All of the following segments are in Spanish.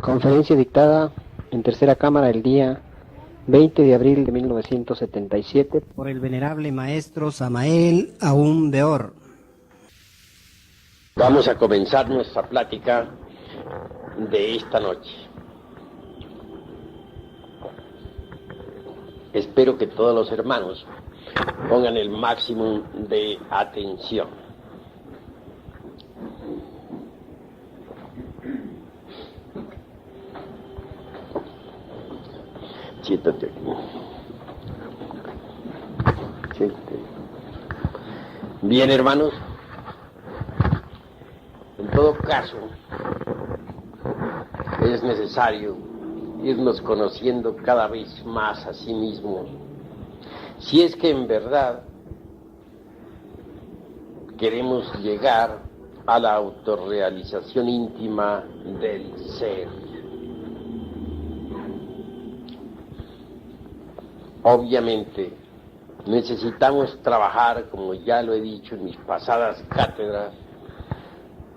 Conferencia dictada en Tercera Cámara el día 20 de abril de 1977 por el venerable maestro Samael Aún Beor. Vamos a comenzar nuestra plática de esta noche. Espero que todos los hermanos pongan el máximo de atención. Siéntate aquí. Siéntate. Bien, hermanos. En todo caso, es necesario irnos conociendo cada vez más a sí mismos, si es que en verdad queremos llegar a la autorrealización íntima del ser. Obviamente, necesitamos trabajar, como ya lo he dicho en mis pasadas cátedras,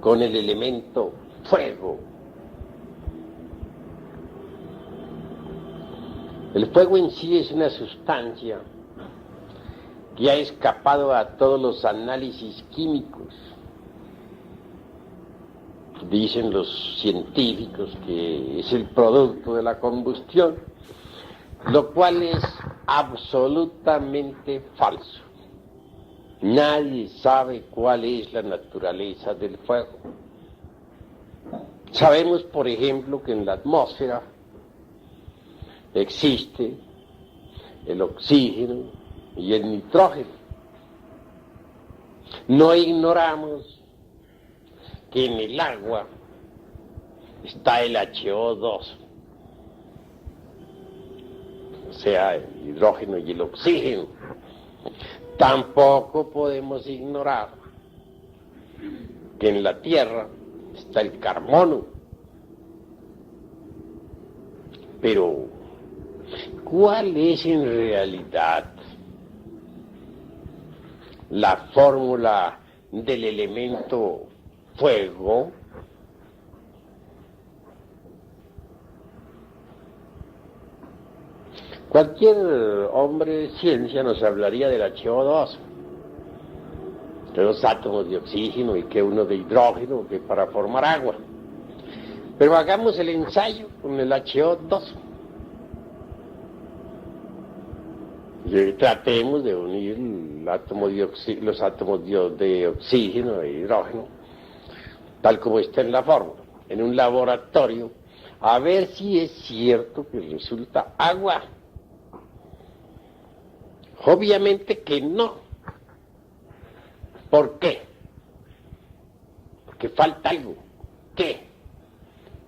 con el elemento fuego. El fuego en sí es una sustancia que ha escapado a todos los análisis químicos. Dicen los científicos que es el producto de la combustión, lo cual es absolutamente falso. Nadie sabe cuál es la naturaleza del fuego. Sabemos, por ejemplo, que en la atmósfera existe el oxígeno y el nitrógeno. No ignoramos que en el agua está el HO2, o sea, el hidrógeno y el oxígeno. Tampoco podemos ignorar que en la Tierra está el carbono. Pero, ¿cuál es en realidad la fórmula del elemento fuego? Cualquier hombre de ciencia nos hablaría del HO2, de dos átomos de oxígeno y que uno de hidrógeno, que para formar agua. Pero hagamos el ensayo con el HO2. Y tratemos de unir los átomos de oxígeno e hidrógeno, tal como está en la fórmula, en un laboratorio, a ver si es cierto que resulta agua. Obviamente que no. ¿Por qué? Porque falta algo. ¿Qué?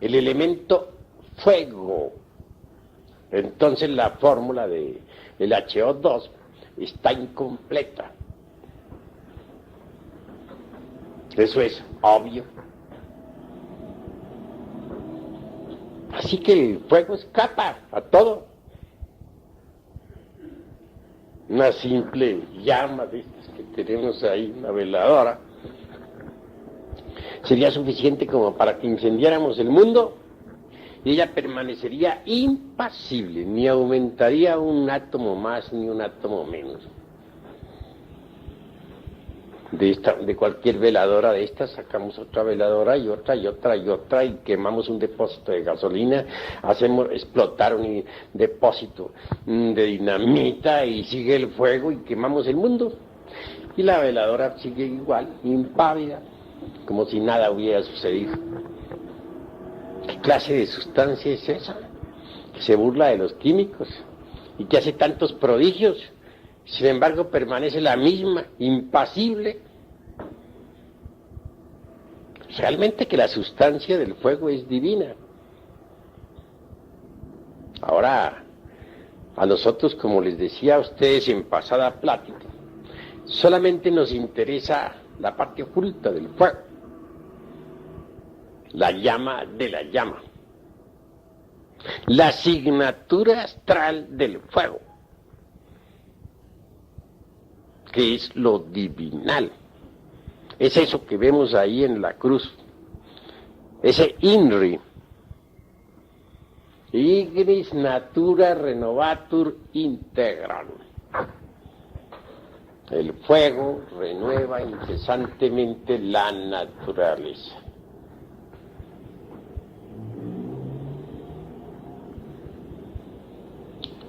El elemento fuego. Entonces la fórmula del HO2 está incompleta. Eso es obvio. Así que el fuego escapa a todo. Una simple llama de estas que tenemos ahí, una veladora, sería suficiente como para que incendiáramos el mundo y ella permanecería impasible, ni aumentaría un átomo más ni un átomo menos. De cualquier veladora de estas sacamos otra veladora y otra y otra y otra y quemamos un depósito de gasolina, hacemos explotar un depósito de dinamita y sigue el fuego y quemamos el mundo. Y la veladora sigue igual, impávida, como si nada hubiera sucedido. ¿Qué clase de sustancia es esa? Que se burla de los químicos y que hace tantos prodigios. Sin embargo, permanece la misma, impasible. Realmente que la sustancia del fuego es divina. Ahora, a nosotros, como les decía a ustedes en pasada plática, solamente nos interesa la parte oculta del fuego, la llama de la llama, la asignatura astral del fuego, que es lo divinal. Es eso que vemos ahí en la cruz, ese INRI, Ignis natura renovatur integral. El fuego renueva incesantemente la naturaleza.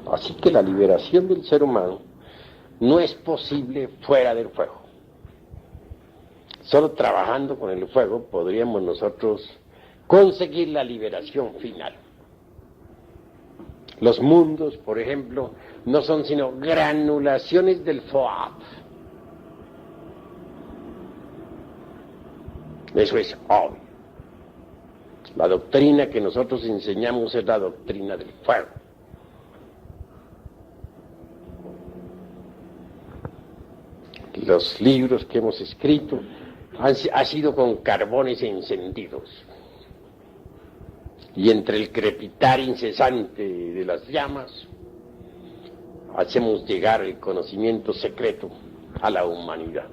Así que la liberación del ser humano no es posible fuera del fuego. Solo trabajando con el fuego podríamos nosotros conseguir la liberación final. Los mundos, por ejemplo, no son sino granulaciones del Foab. Eso es obvio. La doctrina que nosotros enseñamos es la doctrina del fuego. Los libros que hemos escrito han sido con carbones encendidos. Y entre el crepitar incesante de las llamas, hacemos llegar el conocimiento secreto a la humanidad.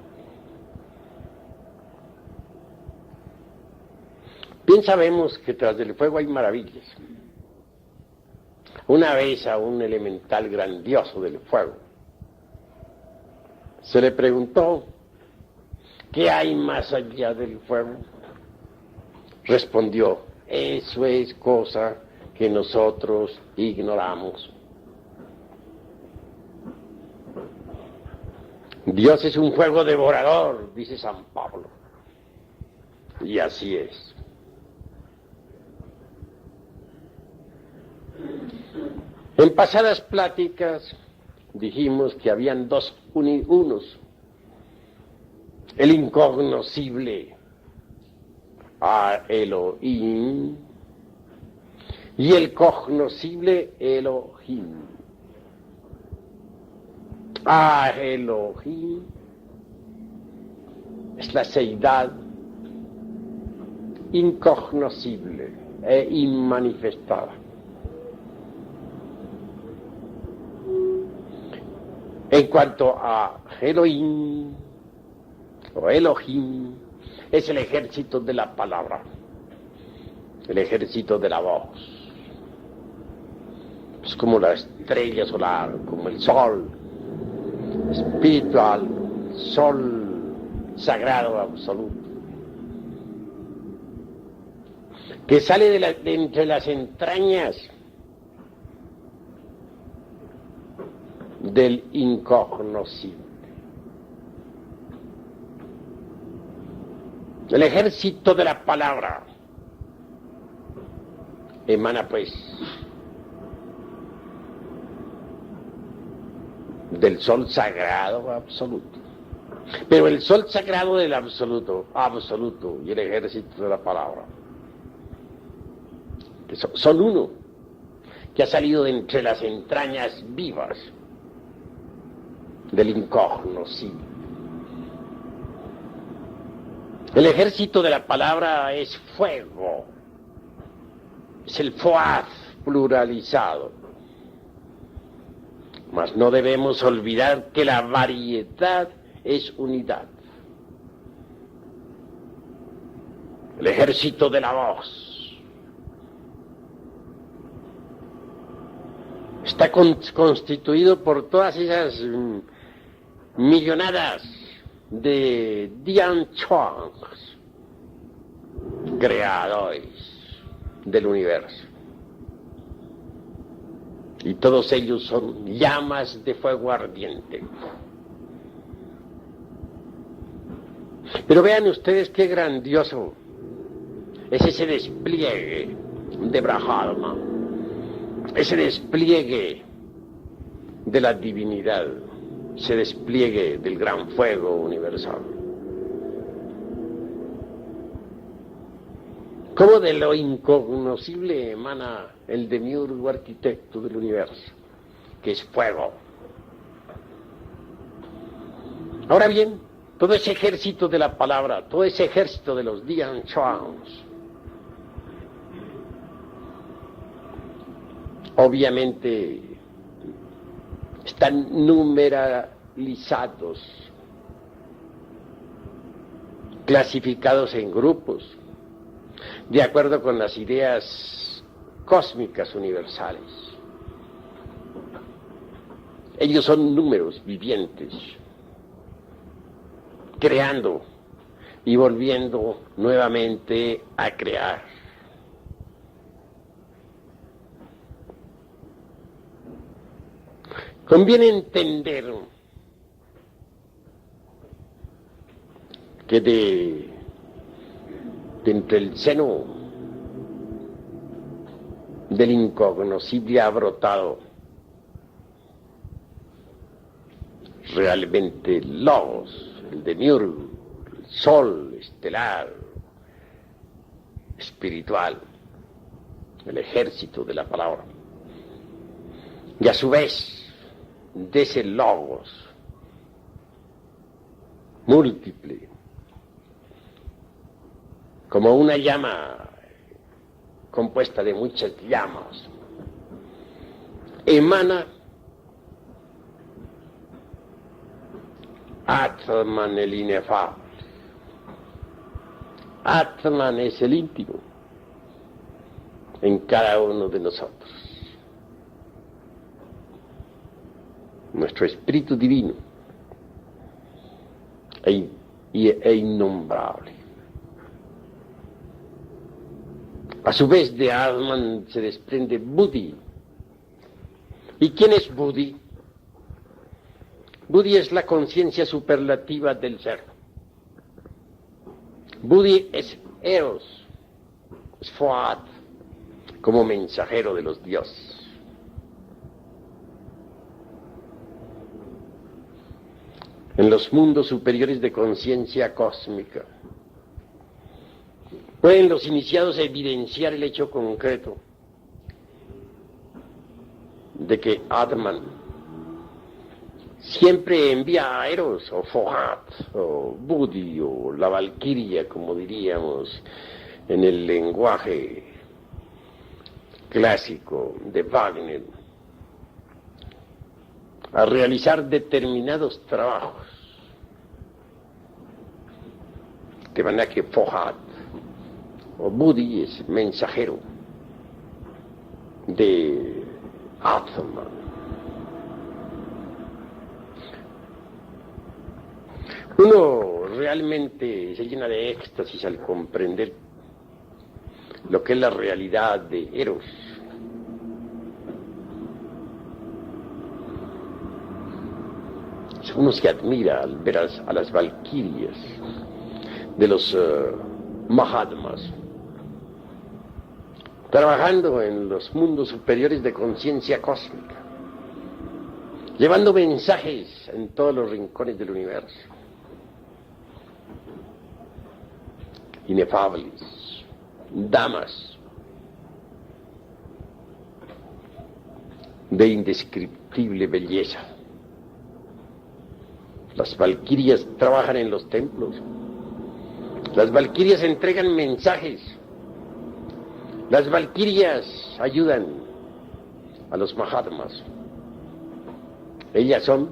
Bien sabemos que tras del fuego hay maravillas. Una vez a un elemental grandioso del fuego se le preguntó: ¿qué hay más allá del fuego? Respondió: eso es cosa que nosotros ignoramos. Dios es un fuego devorador, dice San Pablo. Y así es. En pasadas pláticas dijimos que habían dos unos: el incognoscible a Elohim y el cognoscible Elohim. A Elohim es la seidad incognoscible e inmanifestada. En cuanto a Elohim o Elohim, es el ejército de la palabra, el ejército de la voz. Es como la estrella solar, como el sol espiritual, sol sagrado absoluto, que sale de entre las entrañas del incognoscible. El ejército de la palabra emana pues del sol sagrado absoluto. Pero el sol sagrado del absoluto y el ejército de la palabra, que son uno, que ha salido de entre las entrañas vivas del incognoscible. El ejército de la palabra es fuego, es el Foaz pluralizado. Mas no debemos olvidar que la variedad es unidad. El ejército de la voz está constituido por todas esas millonadas de Dian Chuangs, creadores del universo. Y todos ellos son llamas de fuego ardiente. Pero vean ustedes qué grandioso es ese despliegue de Brahma, ese despliegue de la divinidad, ese despliegue del gran fuego universal. ¿Cómo de lo incognoscible emana el demiurgo arquitecto del universo, que es fuego? Ahora bien, todo ese ejército de la palabra, todo ese ejército de los Dian Chuangs, obviamente están numeralizados, clasificados en grupos, de acuerdo con las ideas cósmicas universales. Ellos son números vivientes, creando y volviendo nuevamente a crear. Conviene entender que de entre el seno del incognoscible ha brotado realmente Logos, el demiurgo, el sol estelar, espiritual, el ejército de la palabra. Y a su vez, de ese Logos múltiple, como una llama compuesta de muchas llamas, emana Atman el inefable. Atman es el íntimo en cada uno de nosotros. Nuestro espíritu divino e innombrable. A su vez de Atman se desprende Buddhi. ¿Y quién es Buddhi? Buddhi es la conciencia superlativa del ser. Buddhi es Eros, es Foat, como mensajero de los dioses. En los mundos superiores de conciencia cósmica, pueden los iniciados evidenciar el hecho concreto de que Atman siempre envía a Eros, o Fohat, o Buddhi, o la Valquiria, como diríamos en el lenguaje clásico de Wagner, a realizar determinados trabajos. De manera que Fohat o Buddhi es mensajero de Atman. Uno realmente se llena de éxtasis al comprender lo que es la realidad de Eros. Uno se admira al ver a las valquirias de los Mahatmas trabajando en los mundos superiores de conciencia cósmica, llevando mensajes en todos los rincones del universo, inefables, damas de indescriptible belleza. Las valquirias trabajan en los templos. Las valquirias entregan mensajes. Las valquirias ayudan a los Mahatmas. Ellas son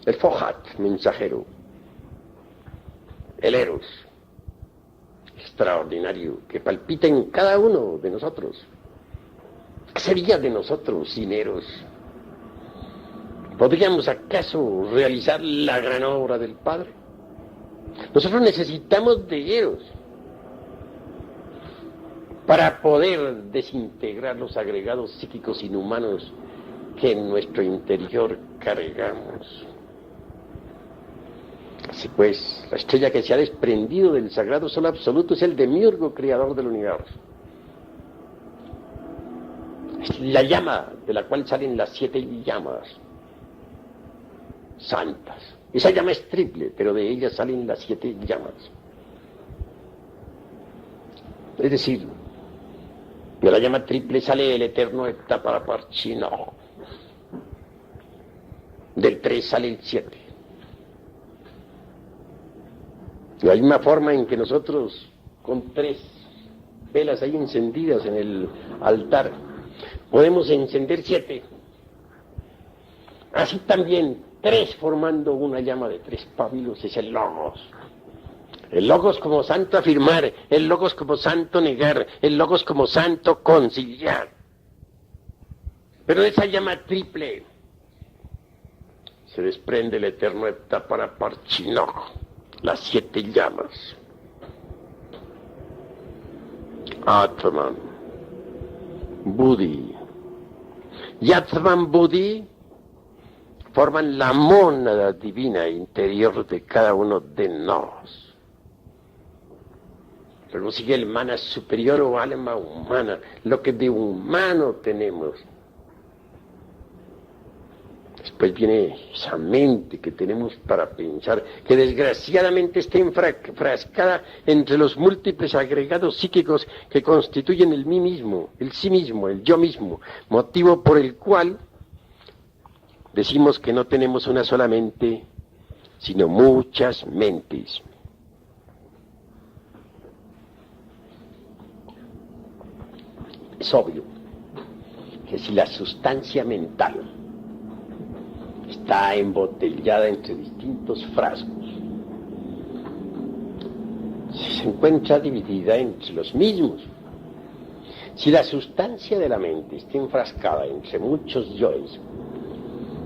el Fohat, mensajero, el Eros, extraordinario, que palpita en cada uno de nosotros. ¿Qué sería de nosotros sin Eros? ¿Podríamos acaso realizar la gran obra del Padre? Nosotros necesitamos de Eros para poder desintegrar los agregados psíquicos inhumanos que en nuestro interior cargamos. Así pues, la estrella que se ha desprendido del sagrado sol absoluto es el demiurgo creador del universo. Es la llama de la cual salen las 7 llamas santas. Esa llama es triple, pero de ella salen las 7 llamas. Es decir, de la llama triple sale el eterno Etaparachino. Del 3 sale el 7. De la misma forma en que nosotros, con 3 velas ahí encendidas en el altar, podemos encender 7. Así también 3 formando una llama de 3 pábilos es el Logos. El logos como santo afirmar, el logos como santo negar, el logos como santo conciliar. Pero de esa llama triple se desprende el eterno Heptapara Parchinoch, las 7 llamas. Atman, Buddhi y Atman Buddhi forman la mónada divina interior de cada uno de nosotros. Luego sigue el mana superior o alma humana, lo que de humano tenemos. Después viene esa mente que tenemos para pensar, que desgraciadamente está enfrascada entre los múltiples agregados psíquicos que constituyen el mí mismo, el sí mismo, el yo mismo, motivo por el cual decimos que no tenemos una sola mente, sino muchas mentes. Es obvio que si la sustancia mental está embotellada entre distintos frascos, si se encuentra dividida entre los mismos, si la sustancia de la mente está enfrascada entre muchos yoes,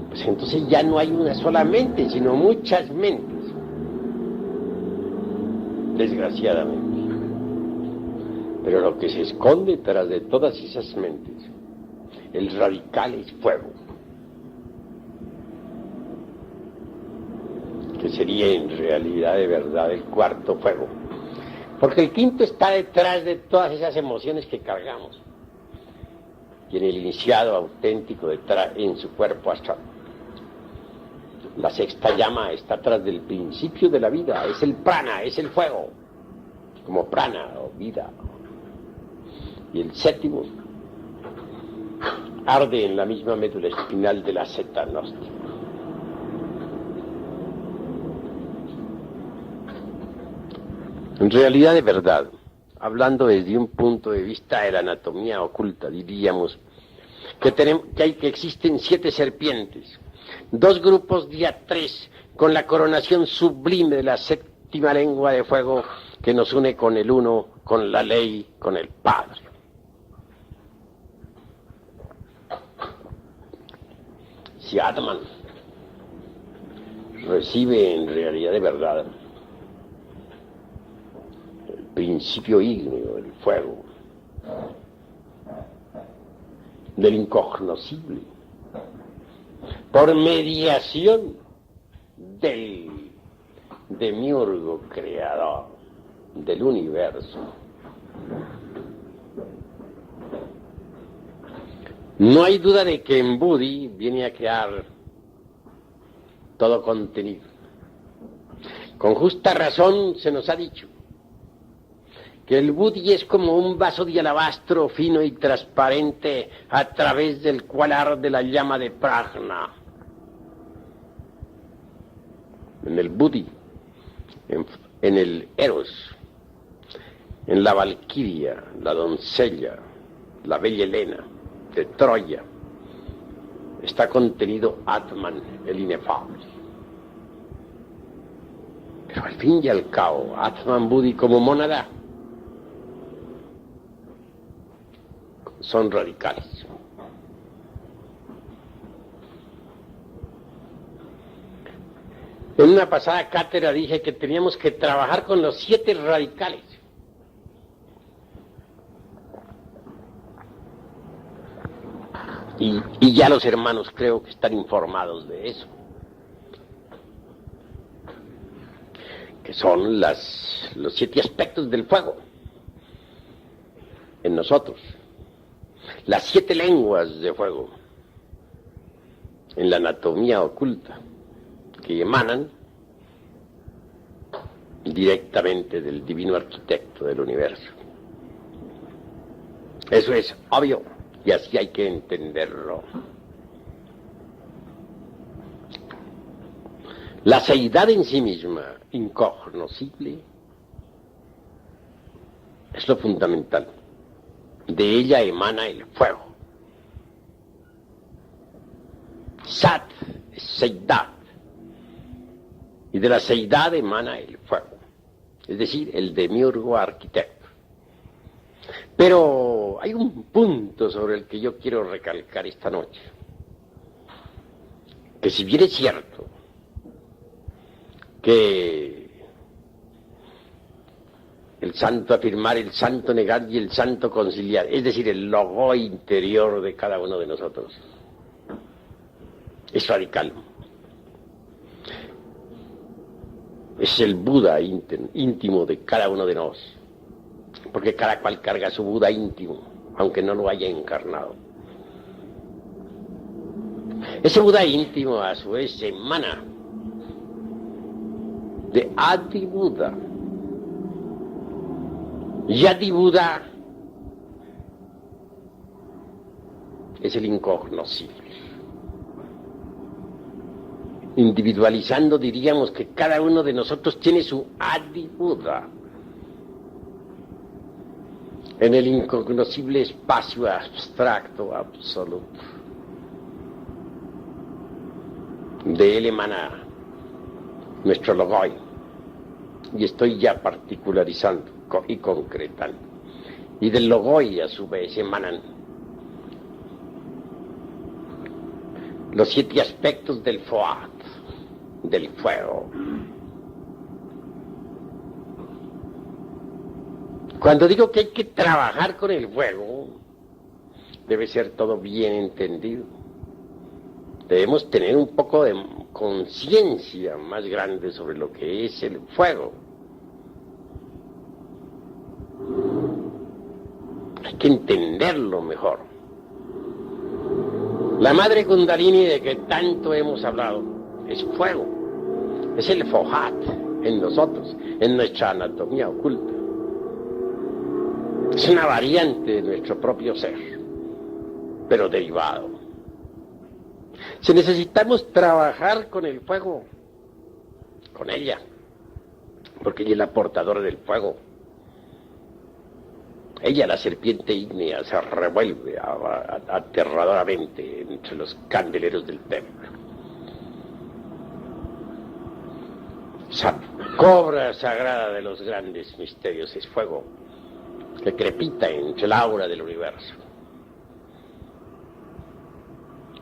pues entonces ya no hay una sola mente, sino muchas mentes, desgraciadamente. Pero lo que se esconde tras de todas esas mentes, el radical es fuego, que sería en realidad de verdad el cuarto fuego, porque el quinto está detrás de todas esas emociones que cargamos, y en el iniciado auténtico detrás, en su cuerpo astral. La sexta llama está atrás del principio de la vida, es el prana, es el fuego, como prana o vida. Y el séptimo arde en la misma médula espinal de la Zeta Nostra. En realidad, de verdad, hablando desde un punto de vista de la anatomía oculta, diríamos que existen 7 serpientes, 2 grupos día 3, con la coronación sublime de la séptima lengua de fuego que nos une con el uno, con la ley, con el Padre. Si Atman recibe en realidad de verdad el principio ígneo del fuego, del incognoscible, por mediación del demiurgo creador del universo, no hay duda de que en Buddhi viene a crear todo contenido. Con justa razón se nos ha dicho que el Buddhi es como un vaso de alabastro fino y transparente a través del cual arde la llama de prajna. En el Buddhi, en el Eros, en la Valquiria, la doncella, la bella Helena de Troya, está contenido Atman, el inefable. Pero al fin y al cabo, Atman Buddhi como mónada son radicales. En una pasada cátedra dije que teníamos que trabajar con los 7 radicales. Y ya los hermanos creo que están informados de eso. Que son los 7 aspectos del fuego en nosotros. Las 7 lenguas de fuego en la anatomía oculta que emanan directamente del divino arquitecto del universo. Eso es obvio y así hay que entenderlo. La seidad en sí misma, incognoscible, es lo fundamental. De ella emana el fuego. Sat es seidad. Y de la seidad emana el fuego. es decir, el demiurgo arquitecto. Pero hay un punto sobre el que yo quiero recalcar esta noche, que si bien es cierto que el santo afirmar, el santo negar y el santo conciliar, es decir, el logo interior de cada uno de nosotros, es radical. Es el Buda íntimo de cada uno de nosotros, porque cada cual carga su Buda íntimo, aunque no lo haya encarnado. Ese Buda íntimo, a su vez, emana de Adi Buda. Y Adi Buda es el incognoscible. Individualizando, diríamos que cada uno de nosotros tiene su Adi Buda en el incognoscible espacio abstracto absoluto. De él emana nuestro logoi, y estoy ya particularizando y concretando. Y del logoi, a su vez, emanan los 7 aspectos del Foat, del fuego. Cuando digo que hay que trabajar con el fuego, debe ser todo bien entendido. Debemos tener un poco de conciencia más grande sobre lo que es el fuego. Hay que entenderlo mejor. La madre Kundalini de que tanto hemos hablado es fuego. Es el Fohat en nosotros, en nuestra anatomía oculta. Es una variante de nuestro propio ser, pero derivado. Si necesitamos trabajar con el fuego, con ella, porque ella es la portadora del fuego. Ella, la serpiente ígnea, se revuelve aterradoramente entre los candeleros del templo. Esa cobra sagrada de los grandes misterios es fuego, que crepita entre el aura del universo.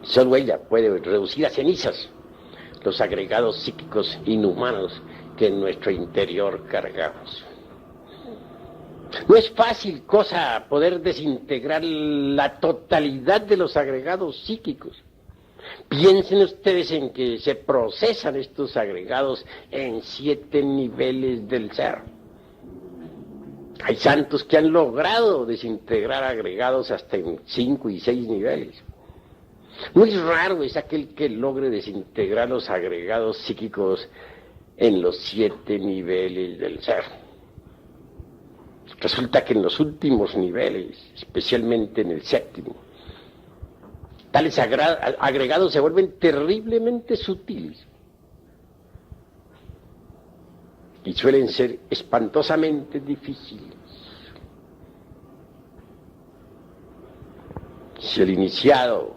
Solo ella puede reducir a cenizas los agregados psíquicos inhumanos que en nuestro interior cargamos. No es fácil cosa poder desintegrar la totalidad de los agregados psíquicos. Piensen ustedes en que se procesan estos agregados en 7 niveles del ser. Hay santos que han logrado desintegrar agregados hasta en 5 y 6 niveles. Muy raro es aquel que logre desintegrar los agregados psíquicos en los 7 niveles del ser. Resulta que en los últimos niveles, especialmente en el 7º, tales agregados se vuelven terriblemente sutiles y suelen ser espantosamente difíciles. Si el iniciado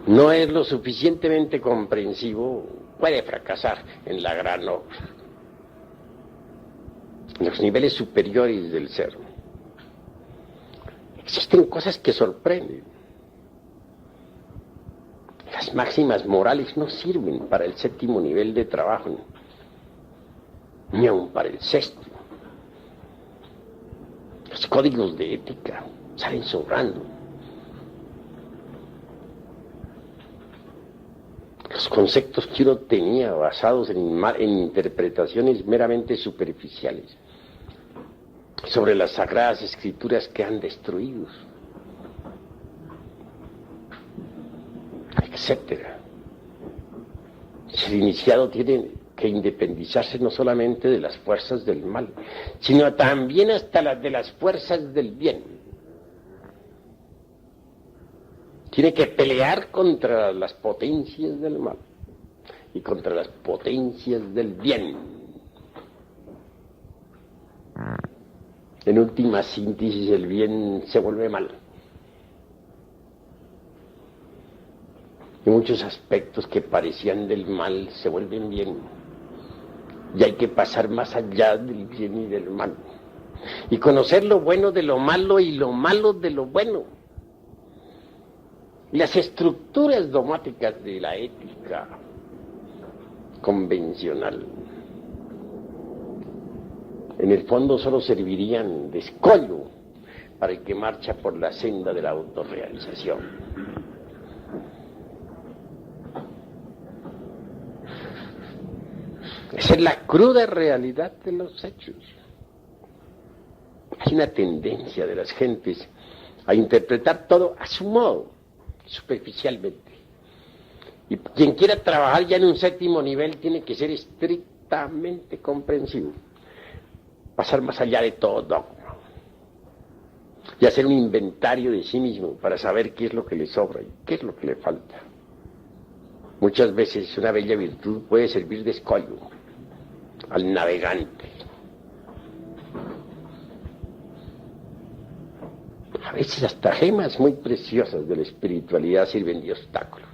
no es lo suficientemente comprensivo, puede fracasar en la gran obra. En los niveles superiores del ser existen cosas que sorprenden. Las máximas morales no sirven para el 7º nivel de trabajo, ni aun para el 6º. Los códigos de ética salen sobrando. Los conceptos que uno tenía basados en interpretaciones meramente superficiales sobre las sagradas escrituras que han destruido, etcétera. El iniciado tiene que independizarse no solamente de las fuerzas del mal, sino también hasta de las fuerzas del bien. Tiene que pelear contra las potencias del mal y contra las potencias del bien. En última síntesis, el bien se vuelve mal. y muchos aspectos que parecían del mal se vuelven bien. Y hay que pasar más allá del bien y del mal. Y conocer lo bueno de lo malo y lo malo de lo bueno. Las estructuras dogmáticas de la ética convencional, en el fondo solo servirían de escollo para el que marcha por la senda de la autorrealización. Esa es la cruda realidad de los hechos. Hay una tendencia de las gentes a interpretar todo a su modo, superficialmente. Y quien quiera trabajar ya en un séptimo nivel tiene que ser estrictamente comprensivo, pasar más allá de todo dogma y hacer un inventario de sí mismo para saber qué es lo que le sobra y qué es lo que le falta. Muchas veces una bella virtud puede servir de escollo al navegante. A veces hasta gemas muy preciosas de la espiritualidad sirven de obstáculo.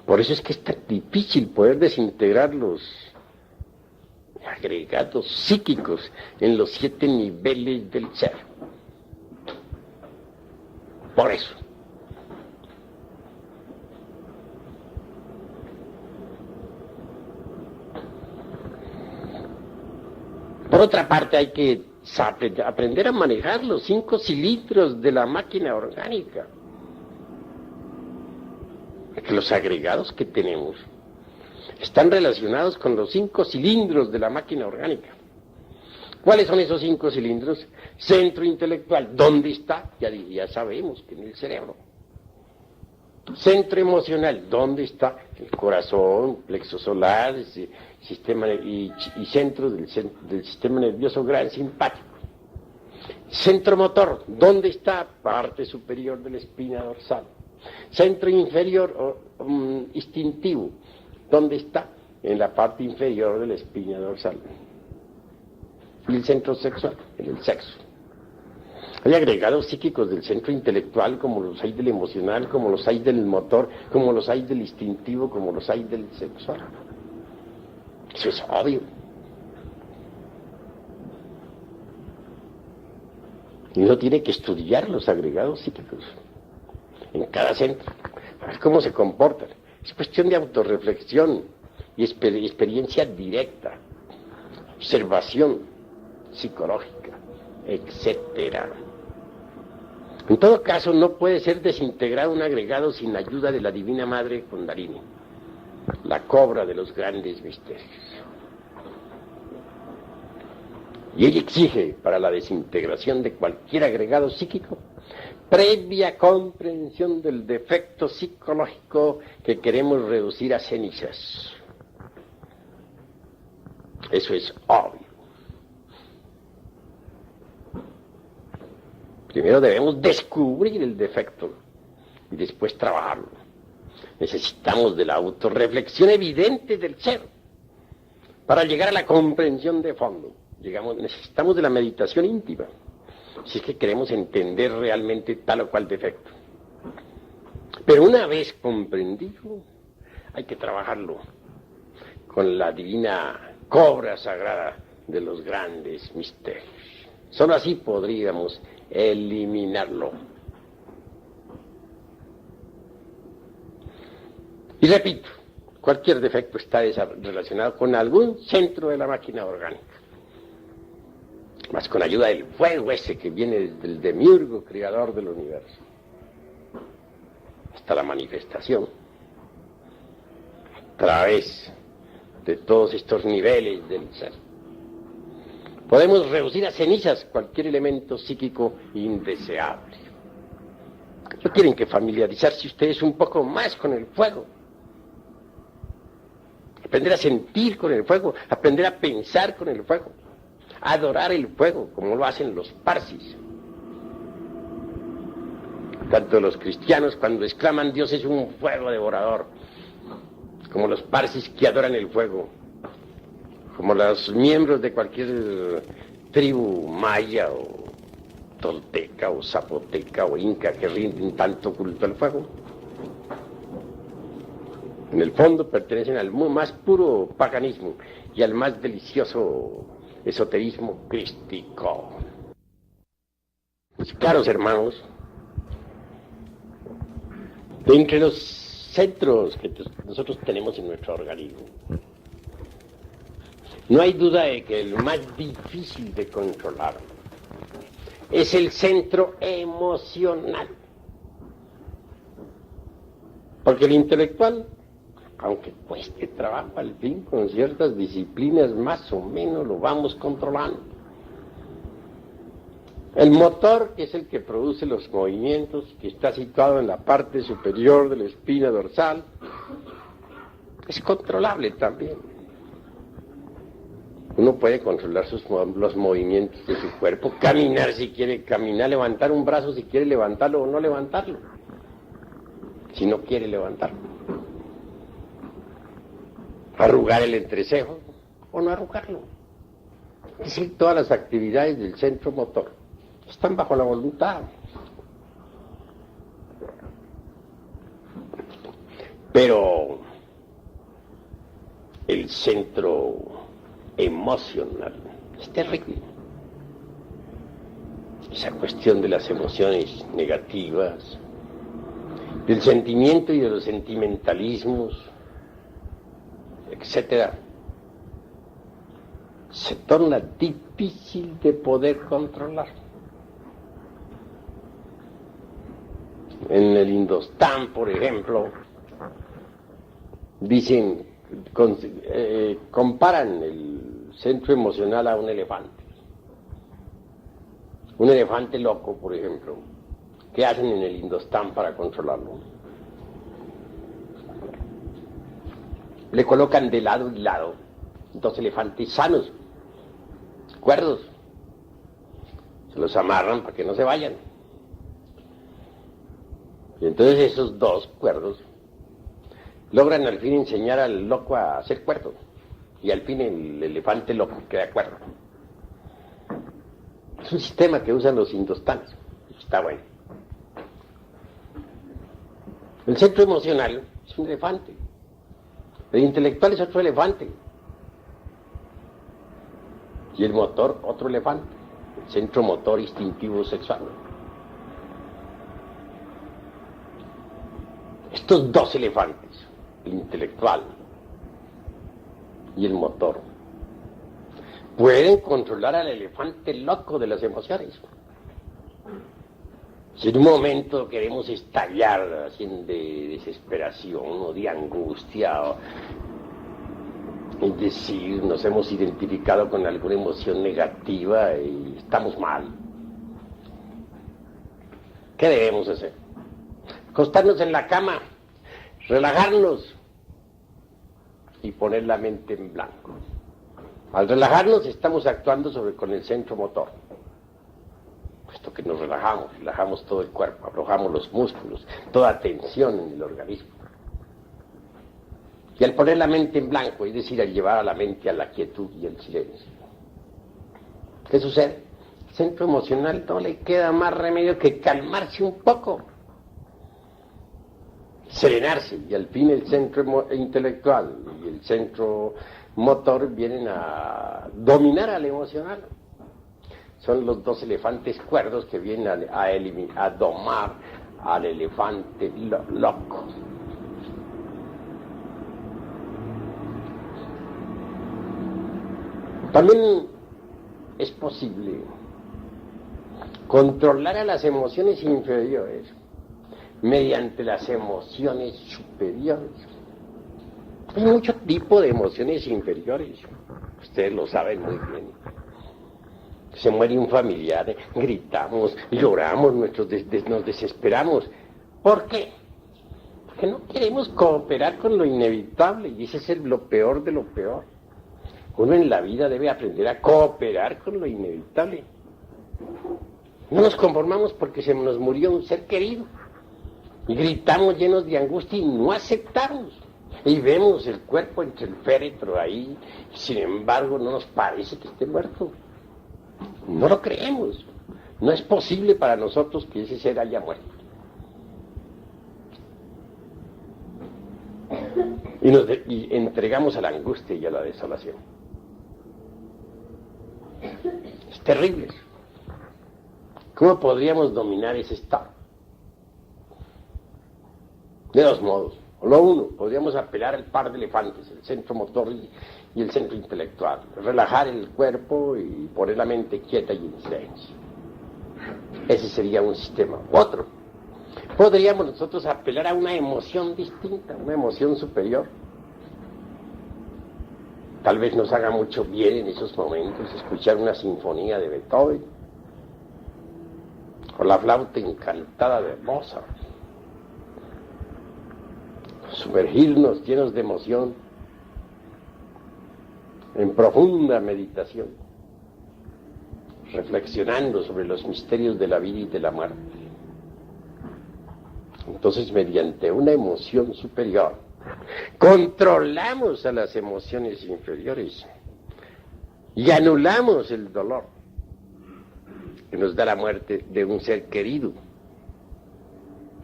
Por eso es que es tan difícil poder desintegrar los agregados psíquicos en los 7 niveles del ser. Por eso. Por otra parte, hay que aprender a manejar los 5 cilindros de la máquina orgánica. Porque los agregados que tenemos están relacionados con los 5 cilindros de la máquina orgánica. ¿Cuáles son esos 5 cilindros? Centro intelectual, ¿dónde está? Ya sabemos que en el cerebro. Centro emocional, ¿dónde está? El corazón, plexo solar, sistema y centro del sistema nervioso gran simpático. Centro motor, ¿dónde está? Parte superior de la espina dorsal. Centro inferior instintivo, ¿dónde está? En la parte inferior de la espina dorsal. Y el centro sexual, en el sexo. Hay agregados psíquicos del centro intelectual, como los hay del emocional, como los hay del motor, como los hay del instintivo, como los hay del sexual. Eso es obvio. Y uno tiene que estudiar los agregados psíquicos en cada centro, a ver cómo se comportan. Es cuestión de autorreflexión y experiencia directa, observación psicológica, etcétera. En todo caso, no puede ser desintegrado un agregado sin ayuda de la Divina Madre Kundalini, la cobra de los grandes misterios. Y ella exige, para la desintegración de cualquier agregado psíquico, previa comprensión del defecto psicológico que queremos reducir a cenizas. Eso es obvio. Primero debemos descubrir el defecto y después trabajarlo. Necesitamos de la autorreflexión evidente del ser para llegar a la comprensión de fondo. Necesitamos de la meditación íntima, si es que queremos entender realmente tal o cual defecto. Pero una vez comprendido, hay que trabajarlo con la divina cobra sagrada de los grandes misterios. Solo así podríamos eliminarlo. Y repito, cualquier defecto está relacionado con algún centro de la máquina orgánica. Más con ayuda del fuego ese que viene desde el demiurgo creador del universo hasta la manifestación, a través de todos estos niveles del ser. Podemos reducir a cenizas cualquier elemento psíquico indeseable. No tienen que familiarizarse ustedes un poco más con el fuego. Aprender a sentir con el fuego, aprender a pensar con el fuego, adorar el fuego, como lo hacen los parsis. Tanto los cristianos cuando exclaman Dios es un fuego devorador, como los parsis que adoran el fuego, como los miembros de cualquier tribu maya o tolteca o zapoteca o inca que rinden tanto culto al fuego. En el fondo pertenecen al más puro paganismo y al más delicioso esoterismo crístico. Mis caros hermanos, de entre los centros que nosotros tenemos en nuestro organismo, no hay duda de que el más difícil de controlar es el centro emocional. Porque el intelectual, aunque cueste trabajo, al fin con ciertas disciplinas más o menos lo vamos controlando. El motor, que es el que produce los movimientos, que está situado en la parte superior de la espina dorsal, es controlable también. Uno puede controlar los movimientos de su cuerpo, caminar si quiere caminar, levantar un brazo si quiere levantarlo o no levantarlo, si no quiere levantarlo. Arrugar el entrecejo o no arrugarlo. Es decir, todas las actividades del centro motor están bajo la voluntad. Pero el centro emocional es terrible. Esa cuestión de las emociones negativas, del sentimiento y de los sentimentalismos, etcétera, se torna difícil de poder controlar. En el Indostán, por ejemplo, dicen, comparan el centro emocional a un elefante. Un elefante loco, por ejemplo, ¿qué hacen en el Indostán para controlarlo? Le colocan de lado y lado dos elefantes sanos, cuerdos. Se los amarran para que no se vayan. Y entonces esos dos cuerdos logran al fin enseñar al loco a ser cuerdo. Y al fin el elefante loco queda cuerdo. Es un sistema que usan los indostanes. Está bueno. El centro emocional es un elefante. El intelectual es otro elefante. Y el motor, otro elefante. El centro motor instintivo sexual. Estos dos elefantes, el intelectual y el motor, pueden controlar al elefante loco de las emociones. Si en un momento queremos estallar así de desesperación o de angustia, es decir, nos hemos identificado con alguna emoción negativa y estamos mal, ¿qué debemos hacer? Acostarnos en la cama, relajarnos y poner la mente en blanco. Al relajarnos estamos actuando con el centro motor. Puesto que nos relajamos todo el cuerpo, aflojamos los músculos, toda tensión en el organismo. Y al poner la mente en blanco, es decir, al llevar a la mente a la quietud y el silencio, ¿qué sucede? El centro emocional no le queda más remedio que calmarse un poco, serenarse, y al fin el centro intelectual y el centro motor vienen a dominar al emocional. Son los dos elefantes cuerdos que vienen a domar al elefante loco. También es posible controlar a las emociones inferiores mediante las emociones superiores. Hay mucho tipo de emociones inferiores, ustedes lo saben muy bien. Se muere un familiar, gritamos, lloramos, nos desesperamos. ¿Por qué? Porque no queremos cooperar con lo inevitable, y ese es lo peor de lo peor. Uno en la vida debe aprender a cooperar con lo inevitable. No nos conformamos porque se nos murió un ser querido. Y gritamos llenos de angustia y no aceptamos. Y vemos el cuerpo entre el féretro ahí, sin embargo no nos parece que esté muerto. No lo creemos. No es posible para nosotros que ese ser haya muerto. Y entregamos a la angustia y a la desolación. Es terrible. ¿Cómo podríamos dominar ese estado? De dos modos. O lo uno, podríamos apelar al par de elefantes, el centro motor y el centro intelectual. Relajar el cuerpo y poner la mente quieta y en silencio. Ese sería un sistema. Otro, podríamos nosotros apelar a una emoción distinta, una emoción superior. Tal vez nos haga mucho bien en esos momentos escuchar una sinfonía de Beethoven o la flauta encantada de Mozart. Sumergirnos llenos de emoción en profunda meditación, reflexionando sobre los misterios de la vida y de la muerte. Entonces, mediante una emoción superior, controlamos a las emociones inferiores y anulamos el dolor que nos da la muerte de un ser querido.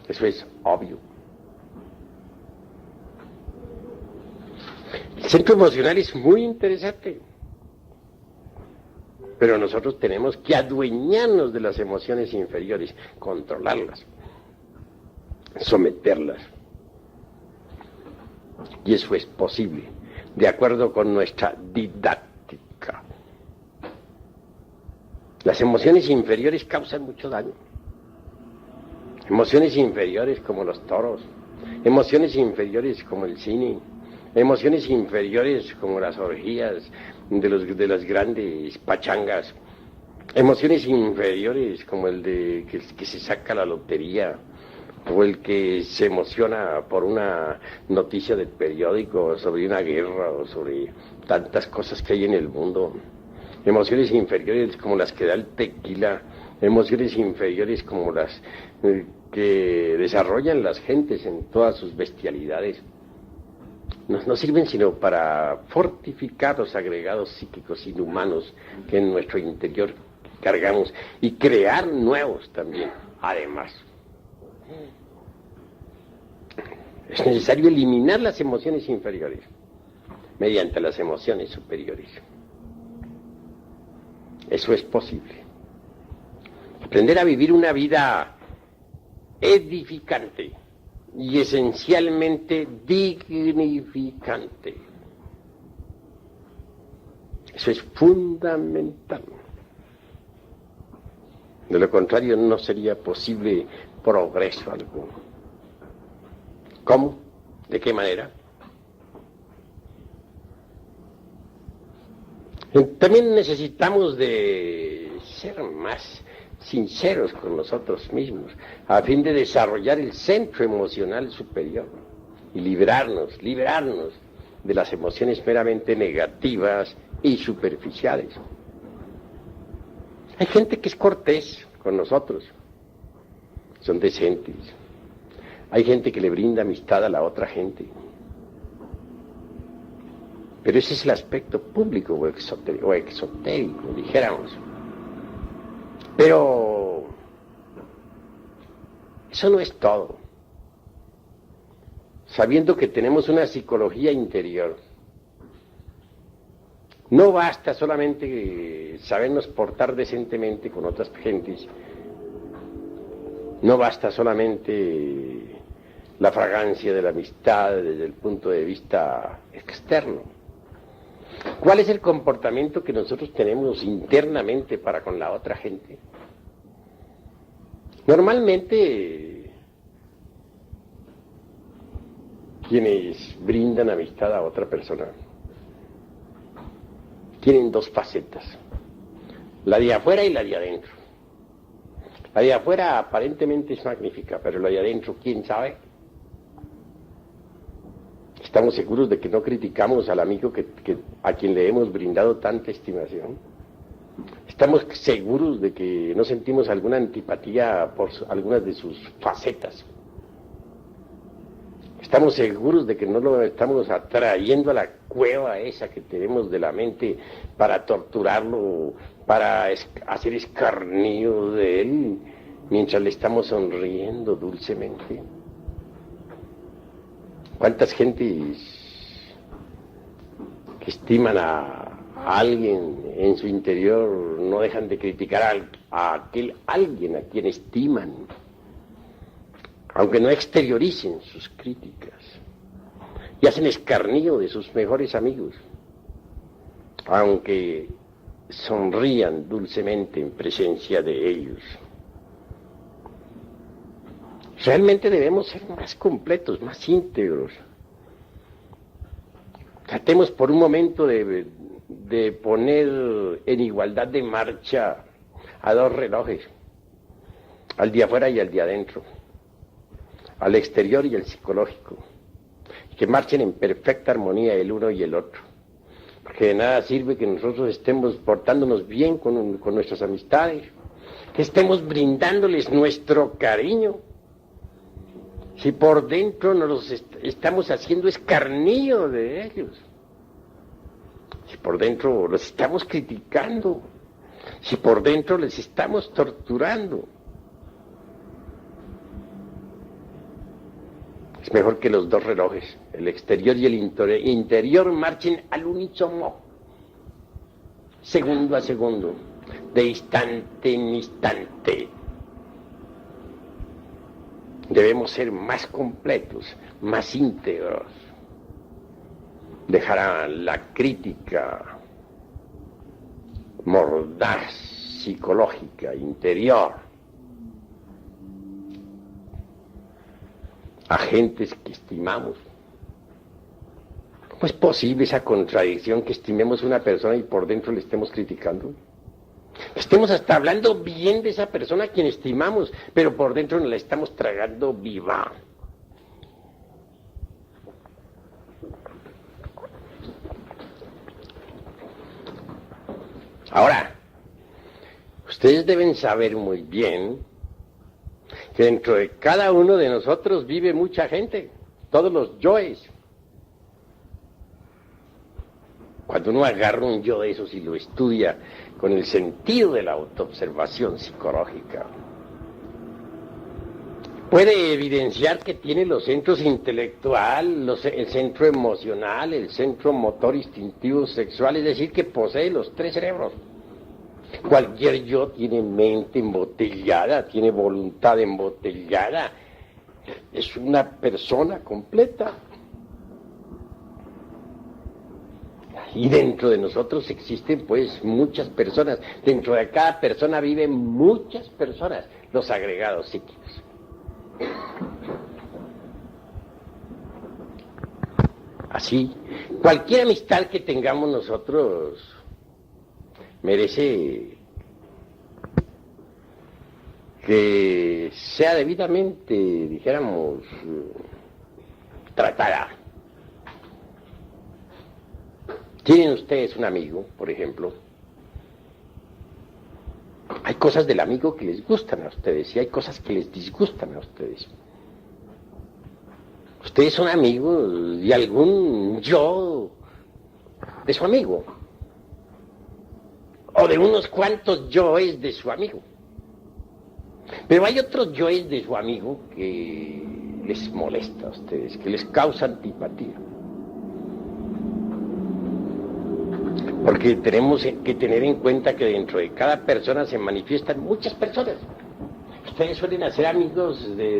Eso es obvio. El centro emocional es muy interesante, pero nosotros tenemos que adueñarnos de las emociones inferiores, controlarlas, someterlas. Y eso es posible, de acuerdo con nuestra didáctica. Las emociones inferiores causan mucho daño. Emociones inferiores como los toros, emociones inferiores como el cine, emociones inferiores como las orgías de las grandes pachangas, emociones inferiores como el de que se saca la lotería, o el que se emociona por una noticia del periódico sobre una guerra o sobre tantas cosas que hay en el mundo. Emociones inferiores como las que da el tequila, emociones inferiores como las que desarrollan las gentes en todas sus bestialidades. No sirven sino para fortificar los agregados psíquicos inhumanos que en nuestro interior cargamos y crear nuevos también, además. Es necesario eliminar las emociones inferiores mediante las emociones superiores. Eso es posible. Aprender a vivir una vida edificante y esencialmente dignificante. Eso es fundamental. De lo contrario, no sería posible progreso alguno. ¿Cómo? ¿De qué manera? También necesitamos de ser más sinceros con nosotros mismos, a fin de desarrollar el centro emocional superior y liberarnos de las emociones meramente negativas y superficiales. Hay gente que es cortés con nosotros, son decentes. Hay gente que le brinda amistad a la otra gente. Pero ese es el aspecto público o exotérico, dijéramos. Pero eso no es todo. Sabiendo que tenemos una psicología interior, no basta solamente sabernos portar decentemente con otras gentes, no basta solamente la fragancia de la amistad desde el punto de vista externo. ¿Cuál es el comportamiento que nosotros tenemos internamente para con la otra gente? Normalmente, quienes brindan amistad a otra persona tienen dos facetas, la de afuera y la de adentro. La de afuera aparentemente es magnífica, pero la de adentro, ¿quién sabe? Estamos seguros de que no criticamos al amigo a quien le hemos brindado tanta estimación. Estamos seguros de que no sentimos alguna antipatía por algunas de sus facetas. Estamos seguros de que no lo estamos atrayendo a la cueva esa que tenemos de la mente para torturarlo, para hacer escarnio de él, mientras le estamos sonriendo dulcemente. ¿Cuántas gentes que estiman a alguien en su interior no dejan de criticar a aquel alguien a quien estiman, aunque no exterioricen sus críticas, y hacen escarnio de sus mejores amigos, aunque sonrían dulcemente en presencia de ellos? Realmente debemos ser más completos, más íntegros. Tratemos por un momento de poner en igualdad de marcha a dos relojes, al de afuera y al de adentro, al exterior y al psicológico, que marchen en perfecta armonía el uno y el otro, porque de nada sirve que nosotros estemos portándonos bien con nuestras amistades, que estemos brindándoles nuestro cariño, si por dentro nos estamos haciendo escarnio de ellos, si por dentro los estamos criticando, si por dentro les estamos torturando. Es mejor que los dos relojes, el exterior y el interior, marchen al unísono, segundo a segundo, de instante en instante. Debemos ser más completos, más íntegros. Dejar a la crítica mordaz, psicológica, interior, a gentes que estimamos. ¿Cómo es posible esa contradicción, que estimemos a una persona y por dentro le estemos criticando? Estemos hasta hablando bien de esa persona a quien estimamos, pero por dentro nos la estamos tragando viva. Ahora, ustedes deben saber muy bien que dentro de cada uno de nosotros vive mucha gente, todos los yoes. Cuando uno agarra un yo de esos y lo estudia con el sentido de la autoobservación psicológica, puede evidenciar que tiene los centros intelectual, el centro emocional, el centro motor instintivo sexual, es decir, que posee los tres cerebros. Cualquier yo tiene mente embotellada, tiene voluntad embotellada, es una persona completa. Y dentro de nosotros existen pues muchas personas, dentro de cada persona viven muchas personas, los agregados psíquicos. Así, cualquier amistad que tengamos nosotros merece que sea debidamente, dijéramos, tratada. ¿Tienen ustedes un amigo, por ejemplo? Hay cosas del amigo que les gustan a ustedes y hay cosas que les disgustan a ustedes. Ustedes son amigos de algún yo de su amigo, o de unos cuantos yoes de su amigo. Pero hay otros yoes de su amigo que les molesta a ustedes, que les causa antipatía. Porque tenemos que tener en cuenta que dentro de cada persona se manifiestan muchas personas. Ustedes suelen hacer amigos de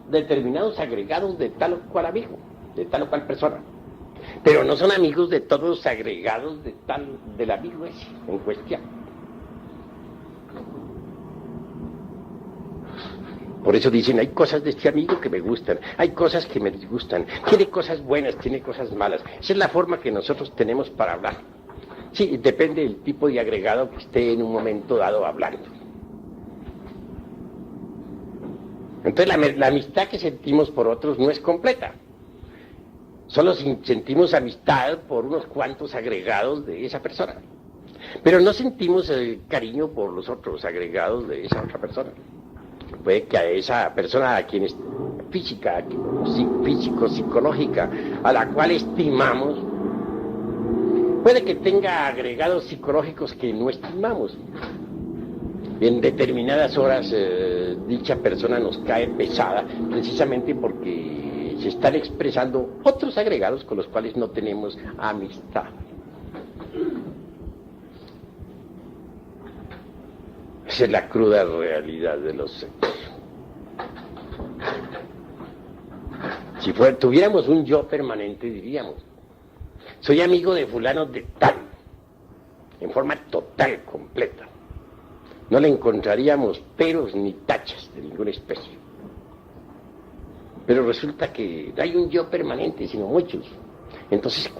determinados agregados de tal o cual amigo, de tal o cual persona. Pero no son amigos de todos los agregados del amigo ese en cuestión. Por eso dicen, hay cosas de este amigo que me gustan, hay cosas que me disgustan, tiene cosas buenas, tiene cosas malas. Esa es la forma que nosotros tenemos para hablar. Sí, depende del tipo de agregado que esté en un momento dado hablando. Entonces la amistad que sentimos por otros no es completa. Solo sentimos amistad por unos cuantos agregados de esa persona. Pero no sentimos el cariño por los otros agregados de esa otra persona. Puede que a esa persona a quien es física, físico-psicológica, a la cual estimamos, puede que tenga agregados psicológicos que no estimamos. En determinadas horas dicha persona nos cae pesada, precisamente porque se están expresando otros agregados con los cuales no tenemos amistad. Esa es la cruda realidad de los sexos. Si tuviéramos un yo permanente, diríamos, soy amigo de fulano de tal, en forma total, completa. No le encontraríamos peros ni tachas de ninguna especie. Pero resulta que no hay un yo permanente, sino muchos. Entonces, a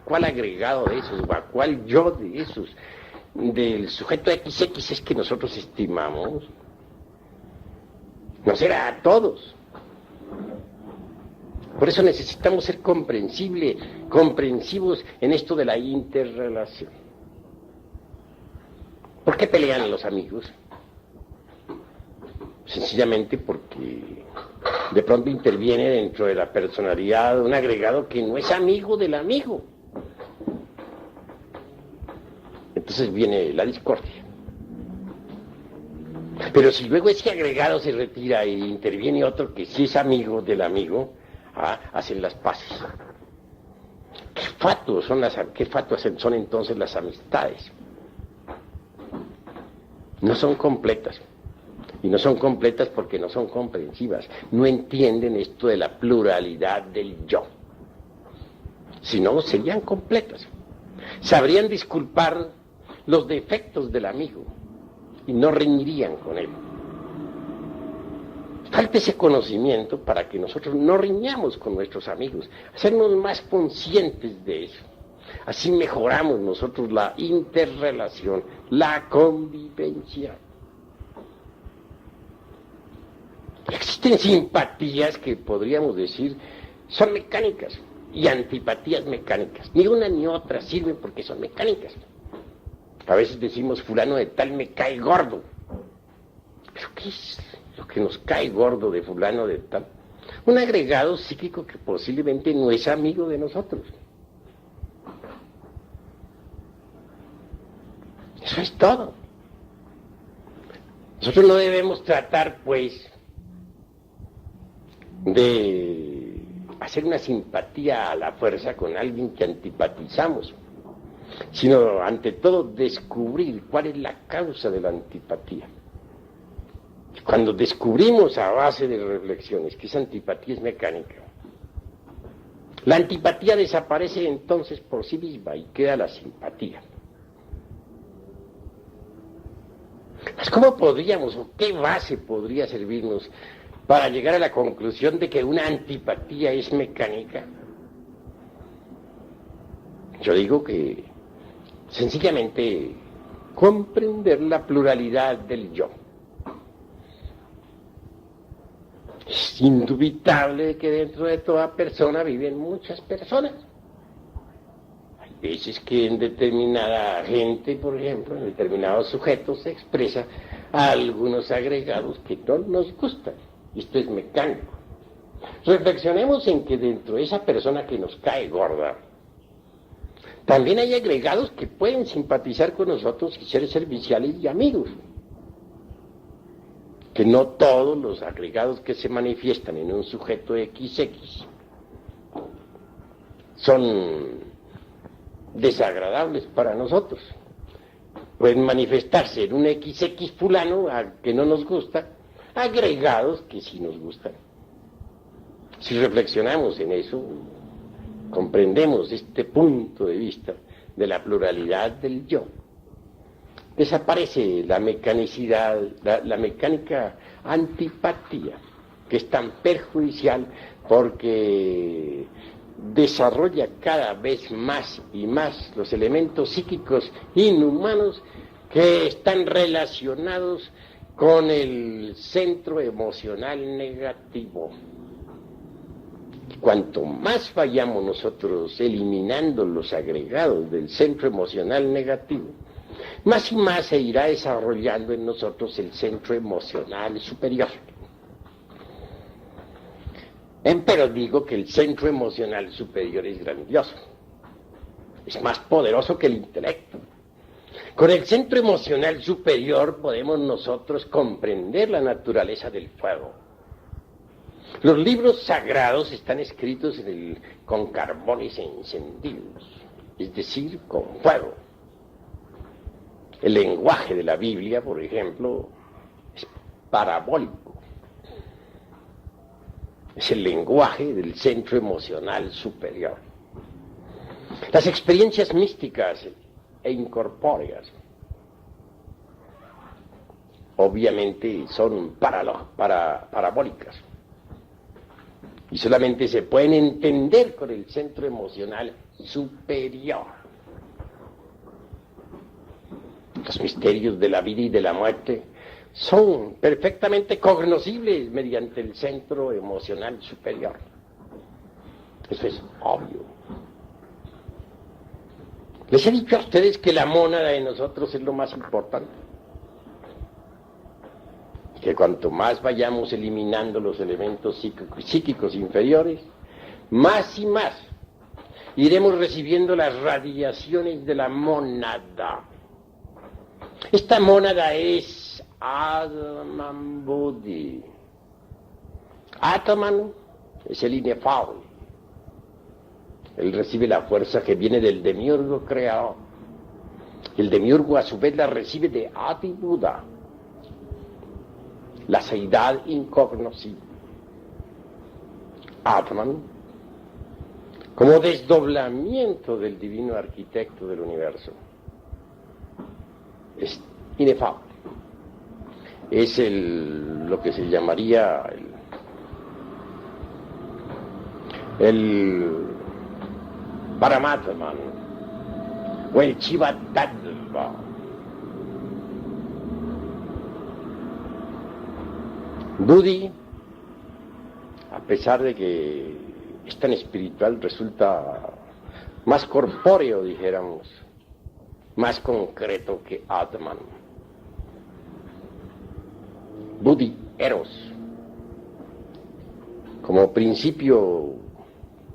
cuál agregado de esos, o a cuál yo de esos, del sujeto XX es que nosotros estimamos? No será a todos. Por eso necesitamos ser comprensivos en esto de la interrelación. ¿Por qué pelean los amigos? Sencillamente porque de pronto interviene dentro de la personalidad un agregado que no es amigo del amigo. Entonces viene la discordia. Pero si luego ese agregado se retira e interviene otro que sí es amigo del amigo, hacen las paces. ¿Qué fatuos son entonces las amistades? No son completas. Y no son completas porque no son comprensivas. No entienden esto de la pluralidad del yo. Si no, serían completas. Sabrían disculpar los defectos del amigo y no riñirían con él. Falta ese conocimiento para que nosotros no riñamos con nuestros amigos, hacernos más conscientes de eso. Así mejoramos nosotros la interrelación, la convivencia. Existen simpatías que podríamos decir son mecánicas y antipatías mecánicas. Ni una ni otra sirven porque son mecánicas. A veces decimos fulano de tal me cae gordo. ¿Pero qué es lo que nos cae gordo de fulano de tal? Un agregado psíquico que posiblemente no es amigo de nosotros. Eso es todo. Nosotros no debemos tratar, pues, de hacer una simpatía a la fuerza con alguien que antipatizamos, sino ante todo descubrir cuál es la causa de la antipatía. Cuando descubrimos a base de reflexiones que esa antipatía es mecánica, la antipatía desaparece entonces por sí misma y queda la simpatía. Pues, ¿cómo podríamos o qué base podría servirnos para llegar a la conclusión de que una antipatía es mecánica? Yo digo que sencillamente comprender la pluralidad del yo. Es indubitable que dentro de toda persona viven muchas personas. Hay veces que en determinada gente, por ejemplo, en determinados sujetos se expresa algunos agregados que no nos gustan. Esto es mecánico. Reflexionemos en que dentro de esa persona que nos cae gorda, también hay agregados que pueden simpatizar con nosotros y ser serviciales y amigos. Que no todos los agregados que se manifiestan en un sujeto XX son desagradables para nosotros. Pueden manifestarse en un XX fulano que no nos gusta, agregados que sí nos gustan. Si reflexionamos en eso, comprendemos este punto de vista de la pluralidad del yo. Desaparece la mecanicidad, la mecánica antipatía, que es tan perjudicial porque desarrolla cada vez más y más los elementos psíquicos inhumanos que están relacionados con el centro emocional negativo. Cuanto más vayamos nosotros eliminando los agregados del centro emocional negativo, más y más se irá desarrollando en nosotros el centro emocional superior. Pero digo que el centro emocional superior es grandioso, es más poderoso que el intelecto. Con el centro emocional superior podemos nosotros comprender la naturaleza del fuego. Los libros sagrados están escritos con carbones encendidos, es decir, con fuego. El lenguaje de la Biblia, por ejemplo, es parabólico. Es el lenguaje del centro emocional superior. Las experiencias místicas e incorpóreas obviamente son parabólicas y solamente se pueden entender con el centro emocional superior. Los misterios de la vida y de la muerte son perfectamente cognoscibles mediante el centro emocional superior. Eso es obvio. Les he dicho a ustedes que la mónada de nosotros es lo más importante. Que cuanto más vayamos eliminando los elementos psíquicos inferiores, más y más iremos recibiendo las radiaciones de la mónada. Esta mónada es Atman Buddhi. Atman es el inefable. Él recibe la fuerza que viene del demiurgo creador. El demiurgo a su vez la recibe de Adi Buddha, la seidad incognoscible. Atman, como desdoblamiento del divino arquitecto del universo, es inefable. Es lo que se llamaría el Paramatman o el Chivatadva. Buddhi, a pesar de que es tan espiritual, resulta más corpóreo, dijéramos, más concreto que Atman. Buddhi, Eros, como principio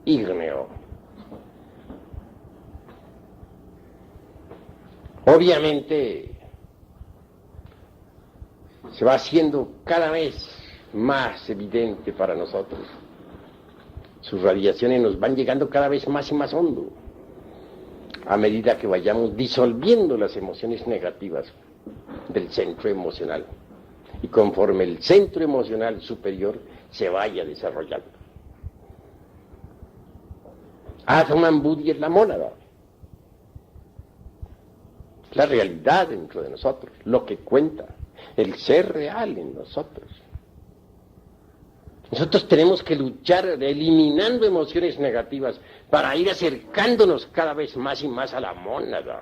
ígneo. Obviamente se va haciendo cada vez más evidente para nosotros. Sus radiaciones nos van llegando cada vez más y más hondo, a medida que vayamos disolviendo las emociones negativas del centro emocional y conforme el centro emocional superior se vaya desarrollando. Atman Buddhi es la mónada, la realidad dentro de nosotros, lo que cuenta, el ser real en nosotros. Nosotros tenemos que luchar eliminando emociones negativas para ir acercándonos cada vez más y más a la mónada.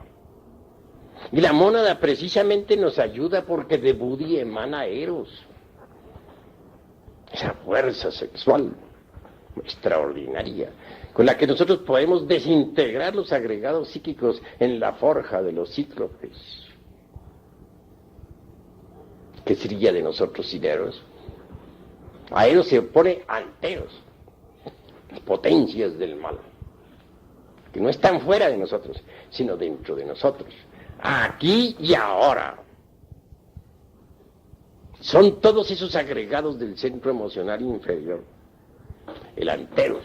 Y la mónada precisamente nos ayuda porque de Buddhi emana Eros, esa fuerza sexual extraordinaria con la que nosotros podemos desintegrar los agregados psíquicos en la forja de los cíclopes. ¿Qué sería de nosotros sin Eros? A Eros se opone Anteros, las potencias del mal, que no están fuera de nosotros, sino dentro de nosotros, aquí y ahora. Son todos esos agregados del centro emocional inferior, el Anteros.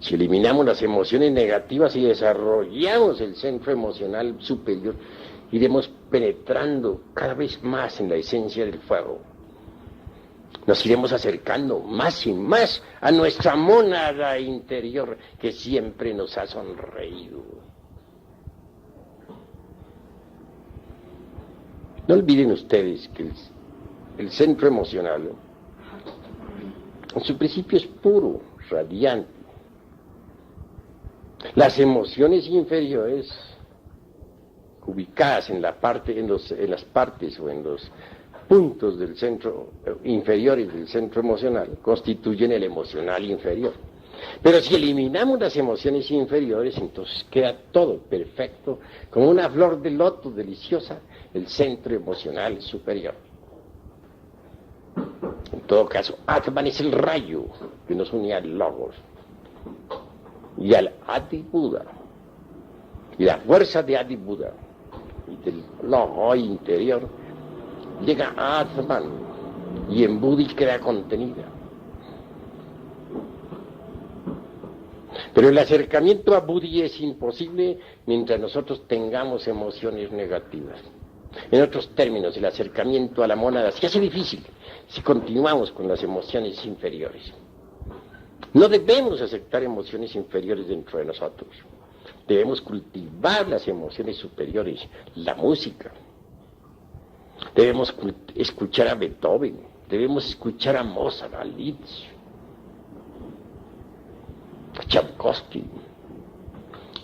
Si eliminamos las emociones negativas y desarrollamos el centro emocional superior, iremos penetrando cada vez más en la esencia del fuego. Nos iremos acercando más y más a nuestra mónada interior que siempre nos ha sonreído. No olviden ustedes que el centro emocional en su principio es puro, radiante. Las emociones inferiores ubicadas en las partes o en los puntos del centro inferiores del centro emocional constituyen el emocional inferior. Pero si eliminamos las emociones inferiores, entonces queda todo perfecto, como una flor de loto deliciosa, el centro emocional superior. En todo caso, Atman es el rayo que nos une al Logos y al Adi Buda. Y la fuerza de Adi Buda y del Logos interior llega a Atman y en Buda y queda contenida. Pero el acercamiento a Buddhi es imposible mientras nosotros tengamos emociones negativas. En otros términos, el acercamiento a la mónada se hace difícil si continuamos con las emociones inferiores. No debemos aceptar emociones inferiores dentro de nosotros. Debemos cultivar las emociones superiores, la música. Debemos escuchar a Beethoven, debemos escuchar a Mozart, a Liszt, a Tchaikovsky.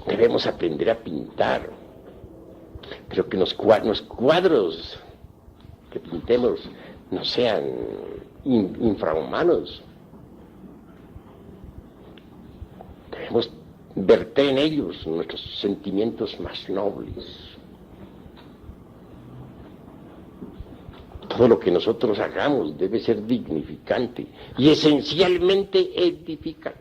Debemos aprender a pintar, pero que los cuadros que pintemos no sean infrahumanos. Debemos verter en ellos nuestros sentimientos más nobles. Todo lo que nosotros hagamos debe ser dignificante y esencialmente edificante.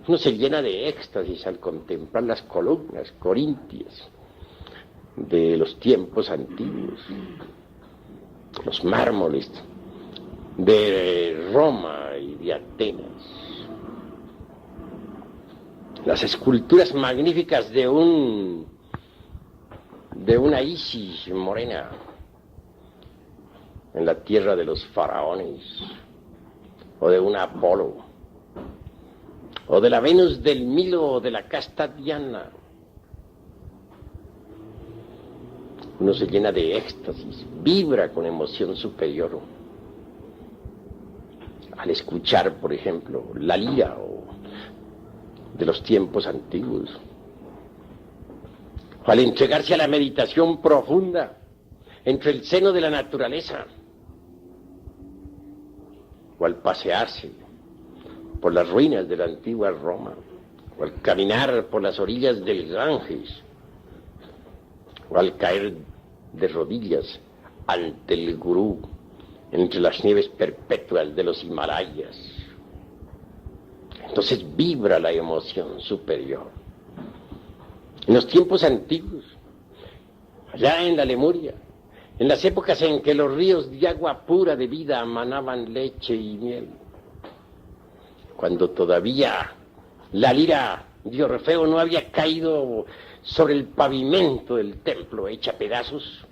Uno se llena de éxtasis al contemplar las columnas corintias de los tiempos antiguos, los mármoles de Roma y de Atenas, las esculturas magníficas de una Isis morena en la tierra de los faraones, o de un Apolo, o de la Venus del Milo, o de la casta Diana. Uno se llena de éxtasis, vibra con emoción superior al escuchar, por ejemplo, la lira de los tiempos antiguos, o al entregarse a la meditación profunda entre el seno de la naturaleza, o al pasearse por las ruinas de la antigua Roma, o al caminar por las orillas del Ganges, o al caer de rodillas ante el Gurú entre las nieves perpetuas de los Himalayas. Entonces vibra la emoción superior. En los tiempos antiguos, allá en la Lemuria, en las épocas en que los ríos de agua pura de vida emanaban leche y miel, cuando todavía la lira de Orfeo no había caído sobre el pavimento del templo hecha pedazos,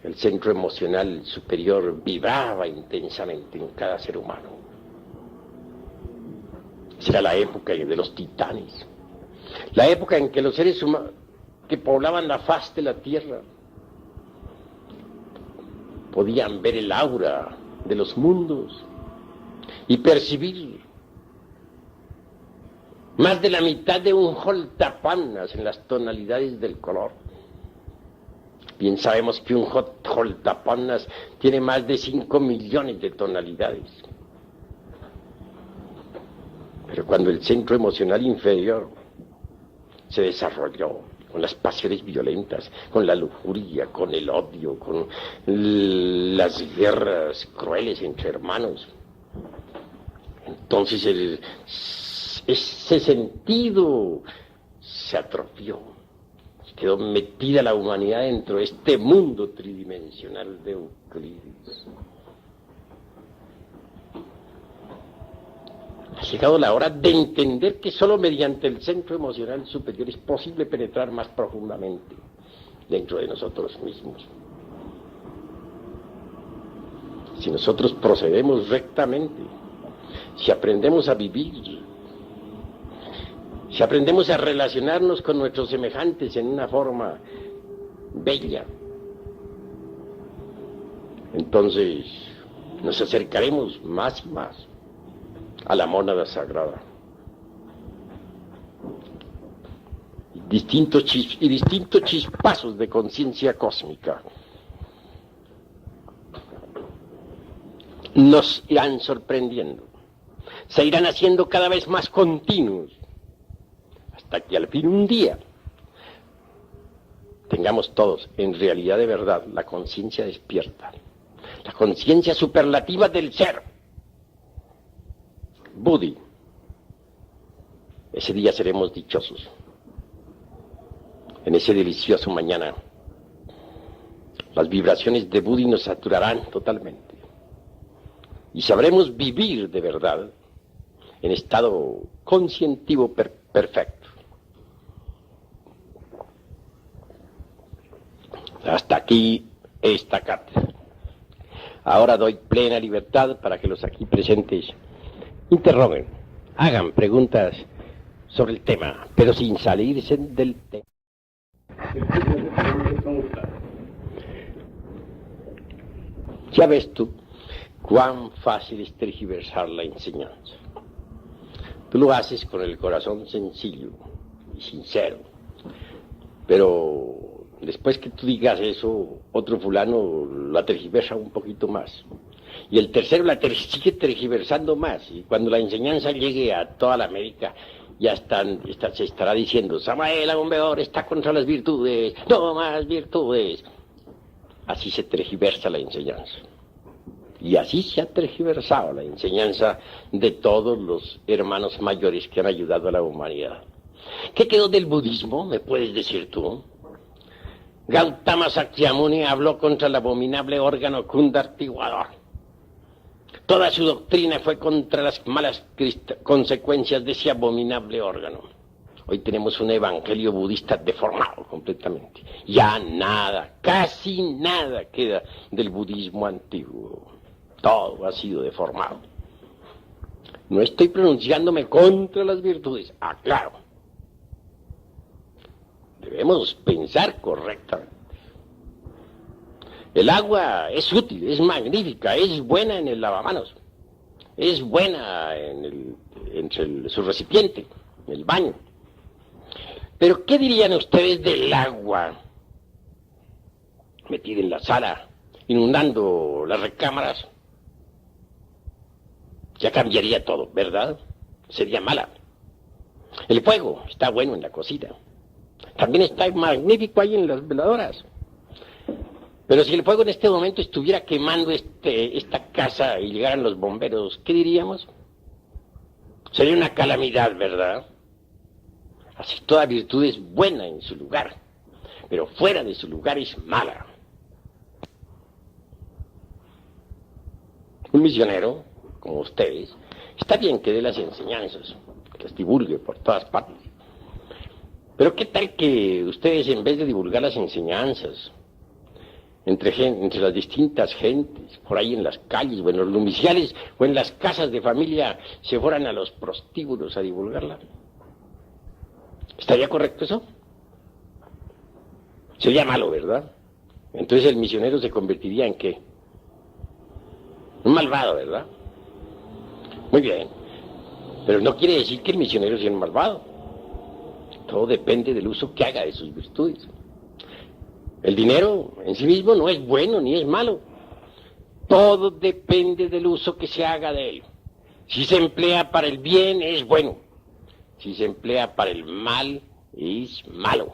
el centro emocional superior vibraba intensamente en cada ser humano. Esa era la época de los titanes, la época en que los seres humanos que poblaban la faz de la tierra podían ver el aura de los mundos y percibir más de la mitad de un joltapannas en las tonalidades del color. Bien sabemos que un joltapannas tiene más de 5 millones de tonalidades. Pero cuando el centro emocional inferior se desarrolló con las pasiones violentas, con la lujuria, con el odio, con las guerras crueles entre hermanos, entonces ese sentido se atrofió, quedó metida la humanidad dentro de este mundo tridimensional de Euclides. Ha llegado la hora de entender que solo mediante el centro emocional superior es posible penetrar más profundamente dentro de nosotros mismos. Si nosotros procedemos rectamente, si aprendemos a vivir, si aprendemos a relacionarnos con nuestros semejantes en una forma bella, entonces nos acercaremos más y más a la mónada sagrada. Distintos chispazos de conciencia cósmica nos irán sorprendiendo. se irán haciendo cada vez más continuos, hasta que al fin un día tengamos todos, en realidad de verdad, la conciencia despierta, la conciencia superlativa del ser. Buddhi. Ese día seremos dichosos. En ese delicioso mañana, las vibraciones de Buddhi nos saturarán totalmente. Y sabremos vivir de verdad en estado conscientivo perfecto. Hasta aquí esta cátedra. Ahora doy plena libertad para que los aquí presentes interroguen, hagan preguntas sobre el tema, pero sin salirse del tema. Ya ves tú cuán fácil es tergiversar la enseñanza. Tú lo haces con el corazón sencillo y sincero, pero después que tú digas eso, otro fulano la tergiversa un poquito más. Y el tercero sigue tergiversando más. Y cuando la enseñanza llegue a toda la América, ya se estará diciendo, Samael Aún Weor está contra las virtudes, no más virtudes. Así se tergiversa la enseñanza. Y así se ha tergiversado la enseñanza de todos los hermanos mayores que han ayudado a la humanidad. ¿Qué quedó del budismo? ¿Me puedes decir tú? Gautama Sakyamuni habló contra el abominable órgano Kundartiguador. Toda su doctrina fue contra las malas consecuencias de ese abominable órgano. Hoy tenemos un evangelio budista deformado completamente. Ya nada, casi nada queda del budismo antiguo. Todo ha sido deformado. No estoy pronunciándome contra las virtudes, aclaro. Debemos pensar correctamente. El agua es útil, es magnífica, es buena en el lavamanos, es buena su recipiente, en el baño. Pero ¿qué dirían ustedes del agua metida en la sala, inundando las recámaras? Ya cambiaría todo, ¿verdad? Sería mala. El fuego está bueno en la cocina. También está magnífico ahí en las veladoras. Pero si el fuego en este momento estuviera quemando esta casa y llegaran los bomberos, ¿qué diríamos? Sería una calamidad, ¿verdad? Así toda virtud es buena en su lugar, pero fuera de su lugar es mala. Un misionero, como ustedes, está bien que dé las enseñanzas, que las divulgue por todas partes. Pero ¿qué tal que ustedes, en vez de divulgar las enseñanzas, entre las distintas gentes, por ahí en las calles, o en los lumiciales, o en las casas de familia, se fueran a los prostíbulos a divulgarla? ¿Estaría correcto eso? Sería malo, ¿verdad? Entonces el misionero se convertiría en ¿qué? Un malvado, ¿verdad? Muy bien. Pero no quiere decir que el misionero sea un malvado. Todo depende del uso que haga de sus virtudes. El dinero en sí mismo no es bueno ni es malo. Todo depende del uso que se haga de él. Si se emplea para el bien, es bueno. Si se emplea para el mal, es malo.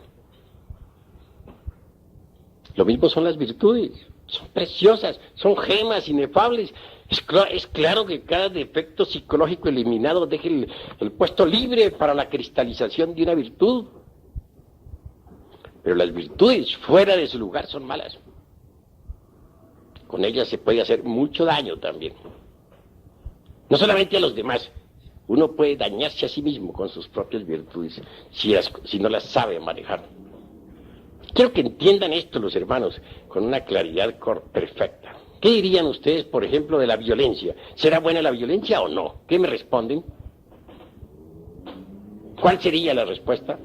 Lo mismo son las virtudes. Son preciosas, son gemas inefables. Es claro que cada defecto psicológico eliminado deja el puesto libre para la cristalización de una virtud. Pero las virtudes fuera de su lugar son malas. Con ellas se puede hacer mucho daño también. No solamente a los demás. Uno puede dañarse a sí mismo con sus propias virtudes si no las sabe manejar. Quiero que entiendan esto los hermanos con una claridad perfecta. ¿Qué dirían ustedes, por ejemplo, de la violencia? ¿Será buena la violencia o no? ¿Qué me responden? ¿Cuál sería la respuesta?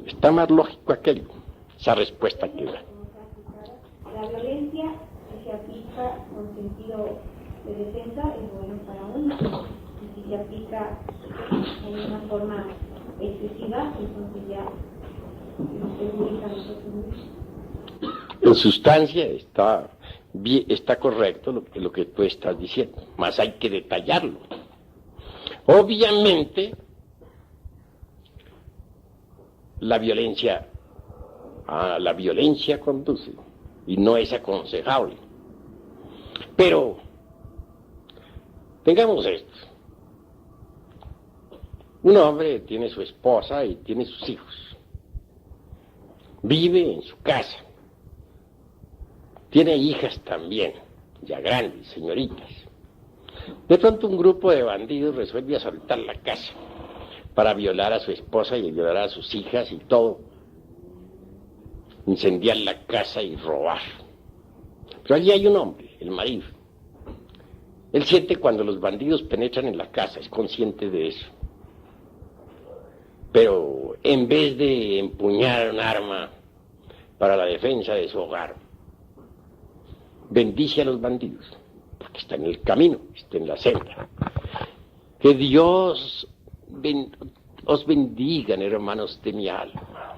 Está más lógico aquello, esa respuesta que da. La violencia, si se aplica con sentido de defensa, es bueno para uno. Y si se aplica en una forma excesiva, entonces ya nos perjudica a nosotros mismos. En sustancia está está correcto lo que tú estás diciendo, más hay que detallarlo. Obviamente, la violencia conduce y no es aconsejable. Pero, tengamos esto. Un hombre tiene su esposa y tiene sus hijos. Vive en su casa. Tiene hijas también, ya grandes, señoritas. De pronto un grupo de bandidos resuelve asaltar la casa para violar a su esposa y violar a sus hijas y todo. Incendiar la casa y robar. Pero allí hay un hombre, el marido. Él siente cuando los bandidos penetran en la casa, es consciente de eso. Pero en vez de empuñar un arma para la defensa de su hogar, bendice a los bandidos, porque está en el camino, está en la senda. Que Dios os bendiga, hermanos de mi alma.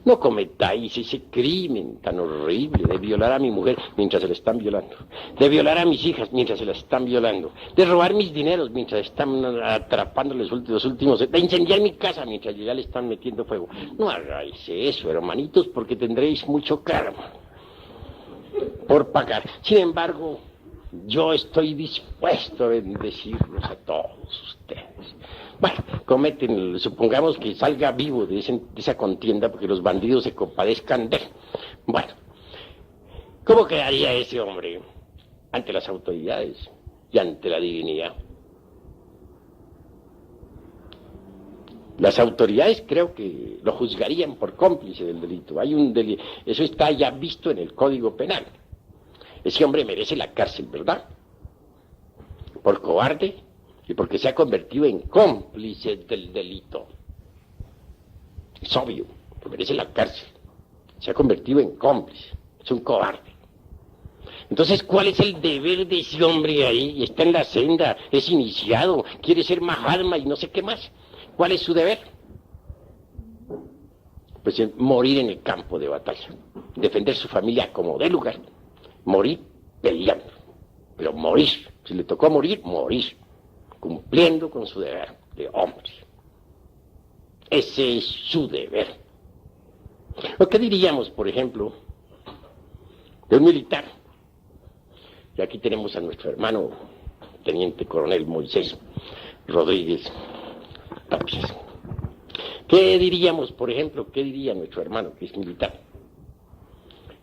No cometáis ese crimen tan horrible de violar a mi mujer mientras se la están violando, de violar a mis hijas mientras se la están violando, de robar mis dineros mientras están atrapando los últimos, de incendiar mi casa mientras ya le están metiendo fuego. No hagáis eso, hermanitos, porque tendréis mucho karma por pagar. Sin embargo, yo estoy dispuesto a bendecirlos a todos ustedes. Bueno, supongamos que salga vivo de esa contienda porque los bandidos se compadezcan de él. Bueno, ¿cómo quedaría ese hombre ante las autoridades y ante la divinidad? Las autoridades creo que lo juzgarían por cómplice del delito. Hay un delito, eso está ya visto en el Código Penal. Ese hombre merece la cárcel, ¿verdad? Por cobarde y porque se ha convertido en cómplice del delito. Es obvio, que merece la cárcel. Se ha convertido en cómplice, es un cobarde. Entonces, ¿cuál es el deber de ese hombre ahí? Está en la senda, es iniciado, quiere ser Mahatma y no sé qué más. ¿Cuál es su deber? Pues morir en el campo de batalla, defender su familia como de lugar, morir peleando, pero morir, si le tocó morir, cumpliendo con su deber de hombre. Ese es su deber. ¿O qué diríamos, por ejemplo, de un militar? Y aquí tenemos a nuestro hermano, teniente coronel Moisés Rodríguez Tapias. ¿Qué diríamos, por ejemplo, qué diría nuestro hermano que es militar?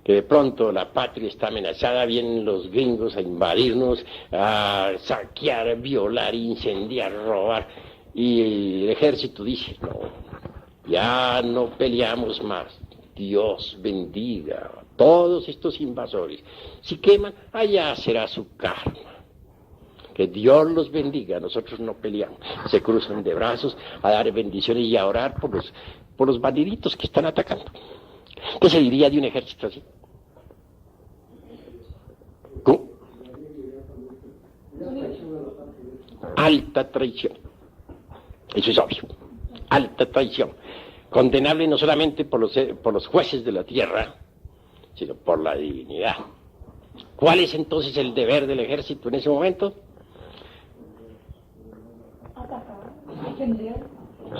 Que de pronto la patria está amenazada, vienen los gringos a invadirnos, a saquear, violar, incendiar, robar, y el ejército dice, no, ya no peleamos más, Dios bendiga a todos estos invasores, si queman, allá será su karma, que Dios los bendiga, nosotros no peleamos, se cruzan de brazos a dar bendiciones y a orar por los bandiditos que están atacando. ¿Qué se diría de un ejército así? ¿Cómo? Alta traición. Eso es obvio. Alta traición. Condenable no solamente por los jueces de la tierra, sino por la divinidad. ¿Cuál es entonces el deber del ejército en ese momento?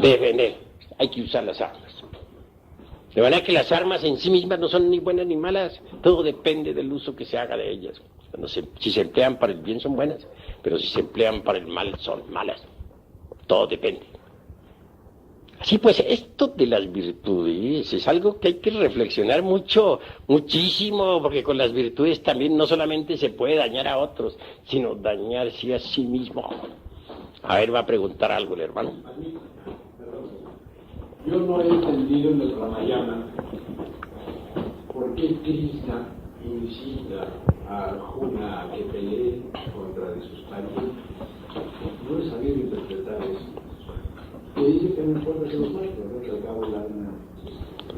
Defender. Hay que usar las armas. De manera que las armas en sí mismas no son ni buenas ni malas, todo depende del uso que se haga de ellas. Si se emplean para el bien son buenas, pero si se emplean para el mal son malas. Todo depende. Así pues, esto de las virtudes es algo que hay que reflexionar muchísimo, porque con las virtudes también no solamente se puede dañar a otros, sino dañarse a sí mismo. A ver, va a preguntar algo el hermano. Yo no he entendido en el Ramayana por qué Krishna incita a Arjuna a que pelee contra sus parientes. No he sabido interpretar eso. Que dice que no importa que los maten, ¿no? Que al cabo la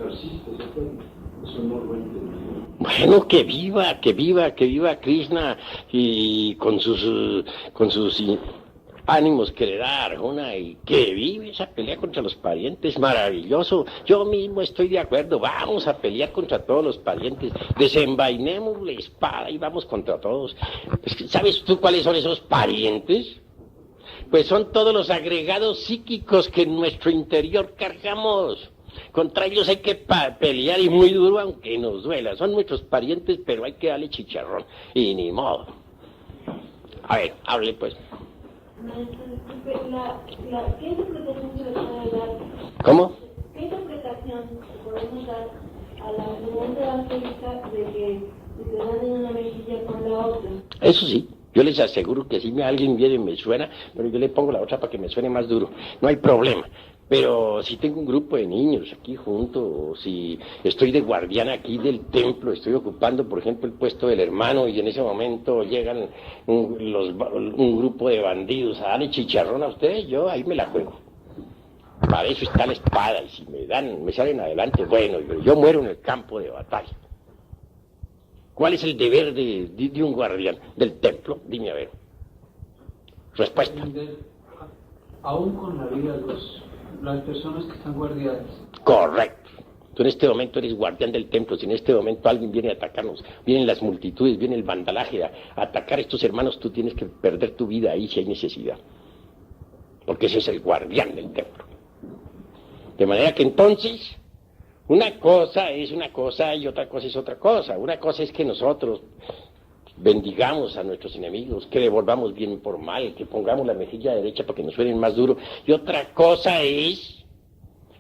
resiste, ¿se acuerdan? Eso no lo he entendido. Bueno, que viva Krishna y con sus ánimos que le da a Arjona y que vive esa pelea contra los parientes, maravilloso. Yo mismo estoy de acuerdo, vamos a pelear contra todos los parientes, desenvainemos la espada y vamos contra todos. ¿Sabes tú cuáles son esos parientes? Pues son todos los agregados psíquicos que en nuestro interior cargamos. Contra ellos hay que pelear y muy duro aunque nos duela. Son nuestros parientes, pero hay que darle chicharrón. Y ni modo. A ver, hable pues. ¿Qué interpretación se le puede dar? ¿Cómo? ¿Qué interpretación podemos dar a la argumento evangélica de que se dan en una mejilla con la otra? Eso sí. Yo les aseguro que si alguien viene y me suena, pero yo le pongo la otra para que me suene más duro. No hay problema. Pero si tengo un grupo de niños aquí juntos, o si estoy de guardián aquí del templo, estoy ocupando, por ejemplo, el puesto del hermano, y en ese momento llegan un grupo de bandidos a darle chicharrón a ustedes, yo ahí me la juego. Para eso está la espada, y si me salen adelante, bueno, yo muero en el campo de batalla. ¿Cuál es el deber de un guardián del templo? Dime a ver. Respuesta. Aún con la vida de las personas que están guardiadas. Correcto. Tú en este momento eres guardián del templo. Si en este momento alguien viene a atacarnos, vienen las multitudes, viene el vandalaje a atacar a estos hermanos, tú tienes que perder tu vida ahí si hay necesidad. Porque ese es el guardián del templo. De manera que entonces, una cosa es una cosa y otra cosa es otra cosa. Una cosa es que nosotros bendigamos a nuestros enemigos, que devolvamos bien por mal, que pongamos la mejilla derecha para que nos suenen más duro. Y otra cosa es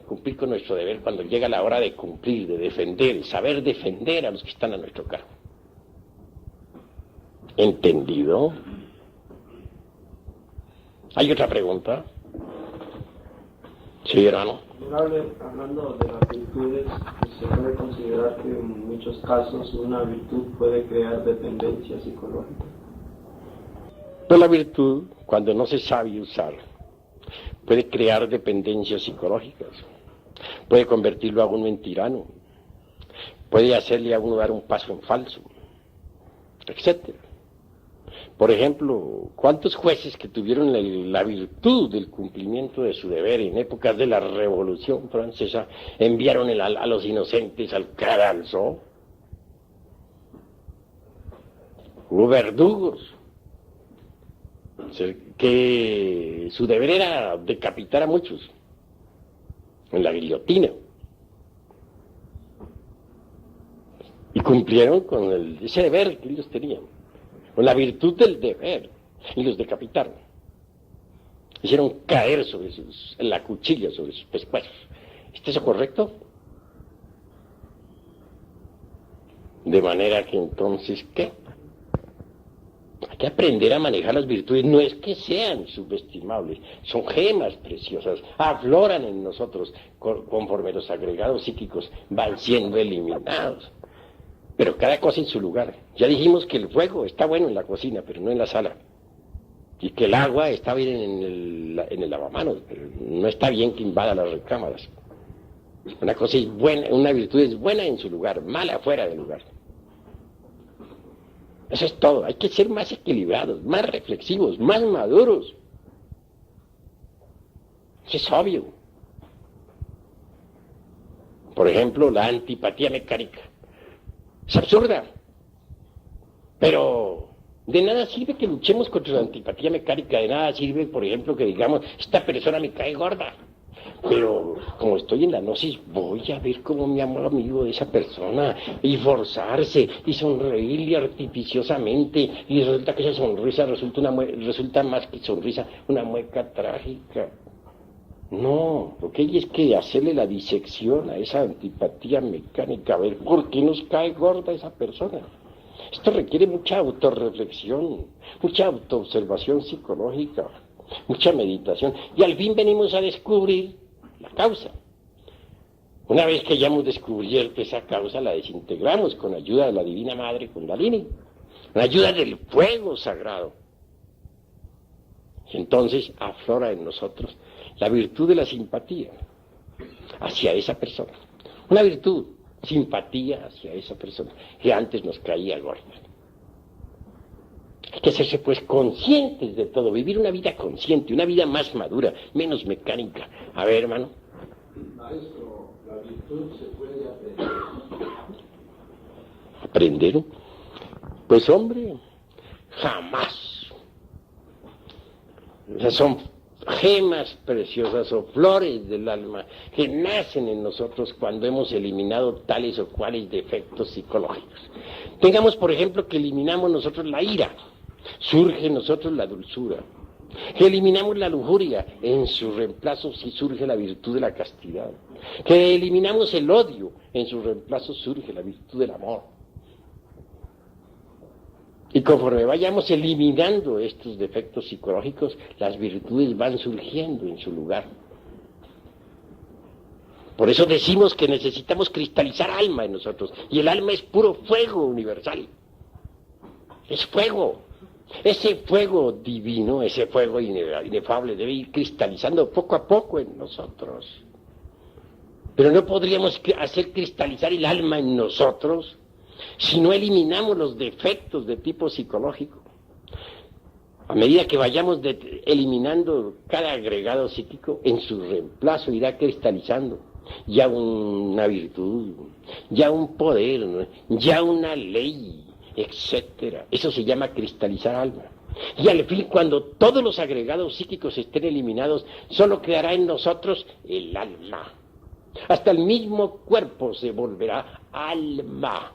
cumplir con nuestro deber cuando llega la hora de cumplir, de defender, saber defender a los que están a nuestro cargo. ¿Entendido? ¿Hay otra pregunta? Sí, hermano. Hablando de las virtudes, se puede considerar que en muchos casos una virtud puede crear dependencia psicológica. Pues la virtud, cuando no se sabe usar, puede crear dependencias psicológicas, puede convertirlo a uno en tirano, puede hacerle a uno dar un paso en falso, etcétera. Por ejemplo, ¿cuántos jueces que tuvieron la virtud del cumplimiento de su deber en épocas de la Revolución Francesa enviaron a los inocentes al cadalso? Hubo verdugos que su deber era decapitar a muchos en la guillotina. Y cumplieron con ese deber que ellos tenían, con la virtud del deber, y los decapitaron. Hicieron caer en la cuchilla sobre sus pescuezos. ¿Está eso correcto? De manera que entonces, ¿qué? Hay que aprender a manejar las virtudes. No es que sean subestimables, son gemas preciosas, afloran en nosotros conforme los agregados psíquicos van siendo eliminados. Pero cada cosa en su lugar. Ya dijimos que el fuego está bueno en la cocina, pero no en la sala. Y que el agua está bien en el lavamanos, pero no está bien que invada las recámaras. Una cosa es buena, una virtud es buena en su lugar, mala fuera del lugar. Eso es todo. Hay que ser más equilibrados, más reflexivos, más maduros. Eso es obvio. Por ejemplo, la antipatía mecánica. Es absurda, pero de nada sirve que luchemos contra la antipatía mecánica, de nada sirve, por ejemplo, que digamos, esta persona me cae gorda, pero como estoy en la gnosis, voy a ver cómo me amo amigo de esa persona, y forzarse, y sonreírle artificiosamente, y resulta que esa sonrisa resulta más que sonrisa, una mueca trágica. No, lo que hay es que hacerle la disección a esa antipatía mecánica, a ver por qué nos cae gorda esa persona. Esto requiere mucha autorreflexión, mucha autoobservación psicológica, mucha meditación, y al fin venimos a descubrir la causa. Una vez que ya hemos descubierto esa causa, la desintegramos con ayuda de la Divina Madre Kundalini, con ayuda del fuego sagrado. Y entonces aflora en nosotros la virtud de la simpatía hacia esa persona. Una virtud, simpatía hacia esa persona que antes nos caía gorda. Hay que hacerse pues conscientes de todo, vivir una vida consciente, una vida más madura, menos mecánica. A ver, hermano. Maestro, la virtud se puede aprender. ¿Aprender? Pues hombre, jamás. O sea, son gemas preciosas o flores del alma que nacen en nosotros cuando hemos eliminado tales o cuales defectos psicológicos. Tengamos, por ejemplo, que eliminamos nosotros la ira, surge en nosotros la dulzura. Que eliminamos la lujuria, en su reemplazo sí surge la virtud de la castidad. Que eliminamos el odio, en su reemplazo surge la virtud del amor. Y conforme vayamos eliminando estos defectos psicológicos, las virtudes van surgiendo en su lugar. Por eso decimos que necesitamos cristalizar alma en nosotros. Y el alma es puro fuego universal. Es fuego. Ese fuego divino, ese fuego inefable debe ir cristalizando poco a poco en nosotros. Pero no podríamos hacer cristalizar el alma en nosotros si no eliminamos los defectos de tipo psicológico. A medida que vayamos eliminando cada agregado psíquico, en su reemplazo irá cristalizando ya una virtud, ya un poder, ya una ley, etcétera. Eso se llama cristalizar alma. Y al fin, cuando todos los agregados psíquicos estén eliminados, solo quedará en nosotros el alma. Hasta el mismo cuerpo se volverá alma.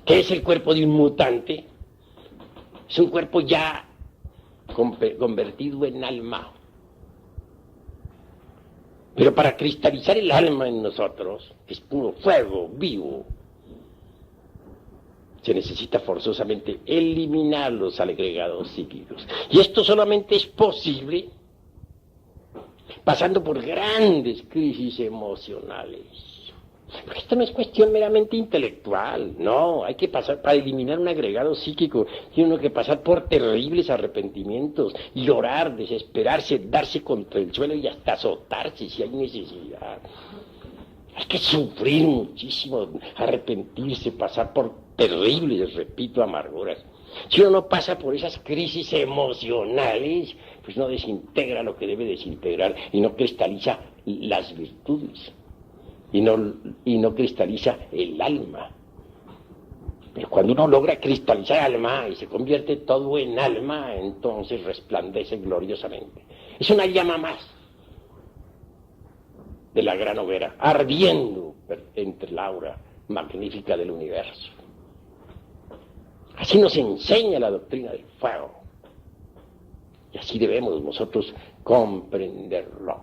¿Qué es el cuerpo de un mutante? Es un cuerpo ya convertido en alma. Pero para cristalizar el alma en nosotros, que es puro fuego vivo, se necesita forzosamente eliminar los agregados psíquicos. Y esto solamente es posible pasando por grandes crisis emocionales. Porque esto no es cuestión meramente intelectual, no, hay que pasar, para eliminar un agregado psíquico, tiene uno que pasar por terribles arrepentimientos, llorar, desesperarse, darse contra el suelo y hasta azotarse si hay necesidad. Hay que sufrir muchísimo, arrepentirse, pasar por terribles, repito, amarguras. Si uno no pasa por esas crisis emocionales, pues no desintegra lo que debe desintegrar y no cristaliza las virtudes. Y no cristaliza el alma. Pero cuando uno logra cristalizar alma y se convierte todo en alma, entonces resplandece gloriosamente. Es una llama más de la gran hoguera, ardiendo entre la aura magnífica del universo. Así nos enseña la doctrina del fuego. Y así debemos nosotros comprenderlo.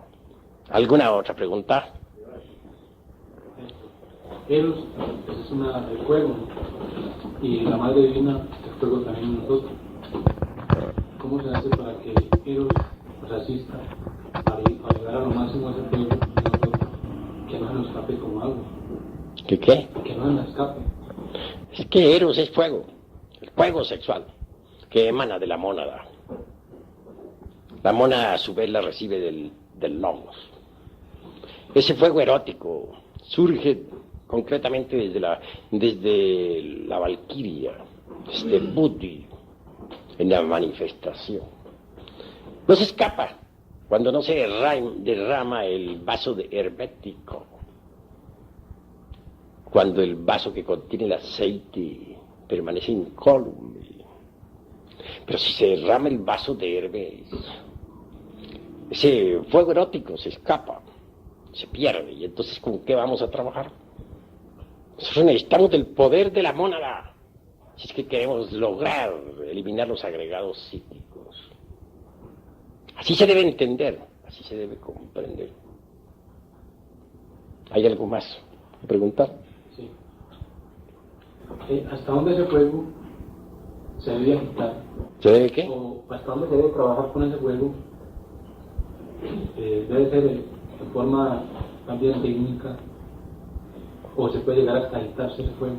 ¿Alguna otra pregunta? Eros es el fuego, y la Madre Divina el fuego también en nosotros. ¿Cómo se hace para que Eros nos asista para llegar a lo máximo de ese fuego en nosotros, que no se nos escape como agua? ¿Qué qué? Que no se nos escape. Es que Eros es fuego, el fuego sexual, que emana de la mónada. La mónada a su vez la recibe del logos. Ese fuego erótico surge concretamente desde la Valquiria, desde Buddhi, en la manifestación. No se escapa cuando no se derrama el vaso hermético, cuando el vaso que contiene el aceite permanece incólume. Pero si se derrama el vaso de Hermes, ese fuego erótico se escapa, se pierde, y entonces ¿con qué vamos a trabajar? Nosotros necesitamos del poder de la mónada, si es que queremos lograr eliminar los agregados psíquicos. Así se debe entender, así se debe comprender. ¿Hay algo más que preguntar? Sí. ¿Hasta dónde ese fuego se debe agitar? ¿Se debe qué? ¿O hasta dónde se debe trabajar con ese fuego? Debe ser de forma también técnica, ¿O se puede llegar a calentarse el fuego?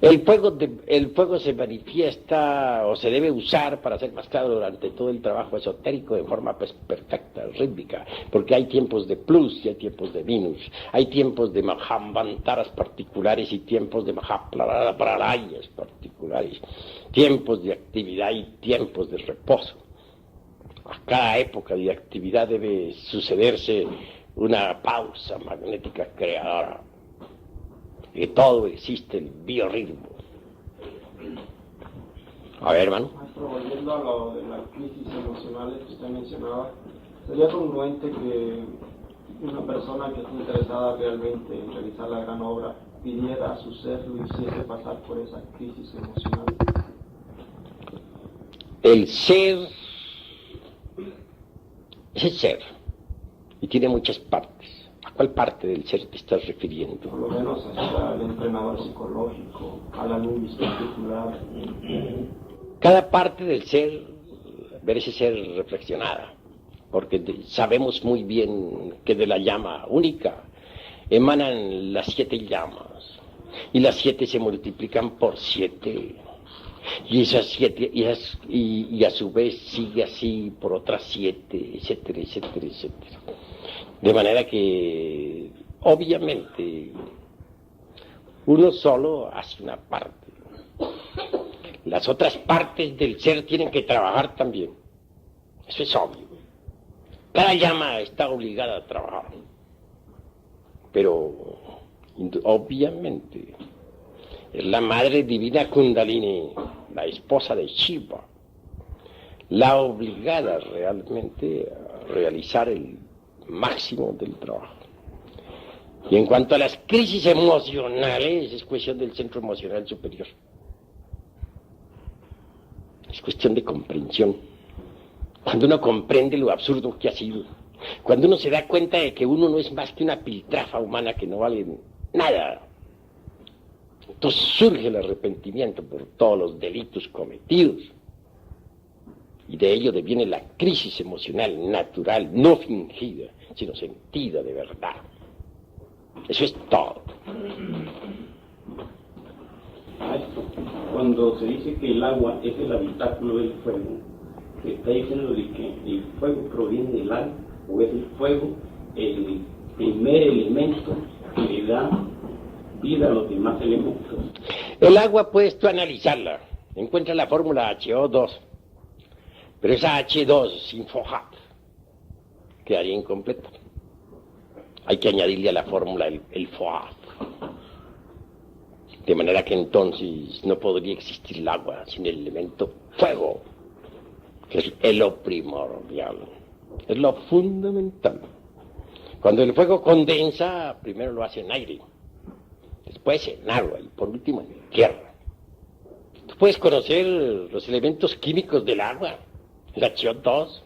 El fuego se manifiesta o se debe usar, para ser más claro, durante todo el trabajo esotérico de forma perfecta, rítmica, porque hay tiempos de plus y hay tiempos de minus, hay tiempos de mahambantaras particulares y tiempos de mahapralayas particulares, tiempos de actividad y tiempos de reposo. A cada época de actividad debe sucederse una pausa magnética creadora. Que todo existe el biorritmo. A ver, hermano. Maestro, volviendo a lo de las crisis emocionales que usted mencionaba, ¿sería congruente que una persona que esté interesada realmente en realizar la gran obra pidiera a su ser lo hiciese pasar por esa crisis emocional? El ser es el ser y tiene muchas partes. ¿A cuál parte del ser te estás refiriendo? Por lo menos hasta el entrenador psicológico, a la nubis particular. Cada parte del ser merece ser reflexionada, porque sabemos muy bien que de la llama única emanan las 7 llamas, y las 7 se multiplican por 7, y esas 7, y a su vez sigue así por otras 7, etcétera, etcétera, etcétera. De manera que, obviamente, uno solo hace una parte. Las otras partes del ser tienen que trabajar también. Eso es obvio. Cada llama está obligada a trabajar. Pero, obviamente, es la Madre Divina Kundalini, la esposa de Shiva, la obligada realmente a realizar el máximo del trabajo. Y en cuanto a las crisis emocionales, es cuestión del centro emocional superior. Es cuestión de comprensión. Cuando uno comprende lo absurdo que ha sido, cuando uno se da cuenta de que uno no es más que una piltrafa humana que no vale nada, entonces surge el arrepentimiento por todos los delitos cometidos. Y de ello deviene la crisis emocional natural, no fingida, sino sentida de verdad. Eso es todo. Cuando se dice que el agua es el habitáculo del fuego, ¿se está diciendo de que el fuego proviene del agua o es el fuego el primer elemento que le da vida a los demás elementos? El agua puedes tú analizarla. Encuentra la fórmula HO2. Pero esa H2 sin FOHAT quedaría incompleta. Hay que añadirle a la fórmula el FOHAT. De manera que entonces no podría existir el agua sin el elemento fuego, que es lo primordial, es lo fundamental. Cuando el fuego condensa, primero lo hace en aire, después en agua y por último en tierra. Tú puedes conocer los elementos químicos del agua, la CO2.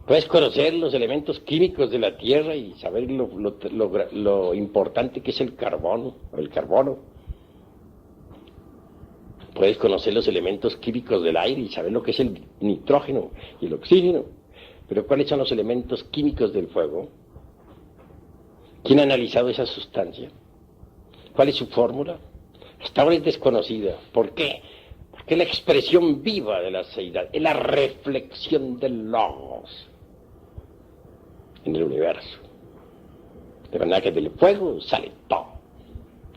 Puedes conocer los elementos químicos de la tierra y saber lo importante que es el carbono. Puedes conocer los elementos químicos del aire y saber lo que es el nitrógeno y el oxígeno. Pero ¿cuáles son los elementos químicos del fuego? ¿Quién ha analizado esa sustancia? ¿Cuál es su fórmula? Hasta ahora es desconocida. ¿Por qué? Porque la expresión viva de la seidad es la reflexión del logos en el universo. De manera que del fuego sale todo.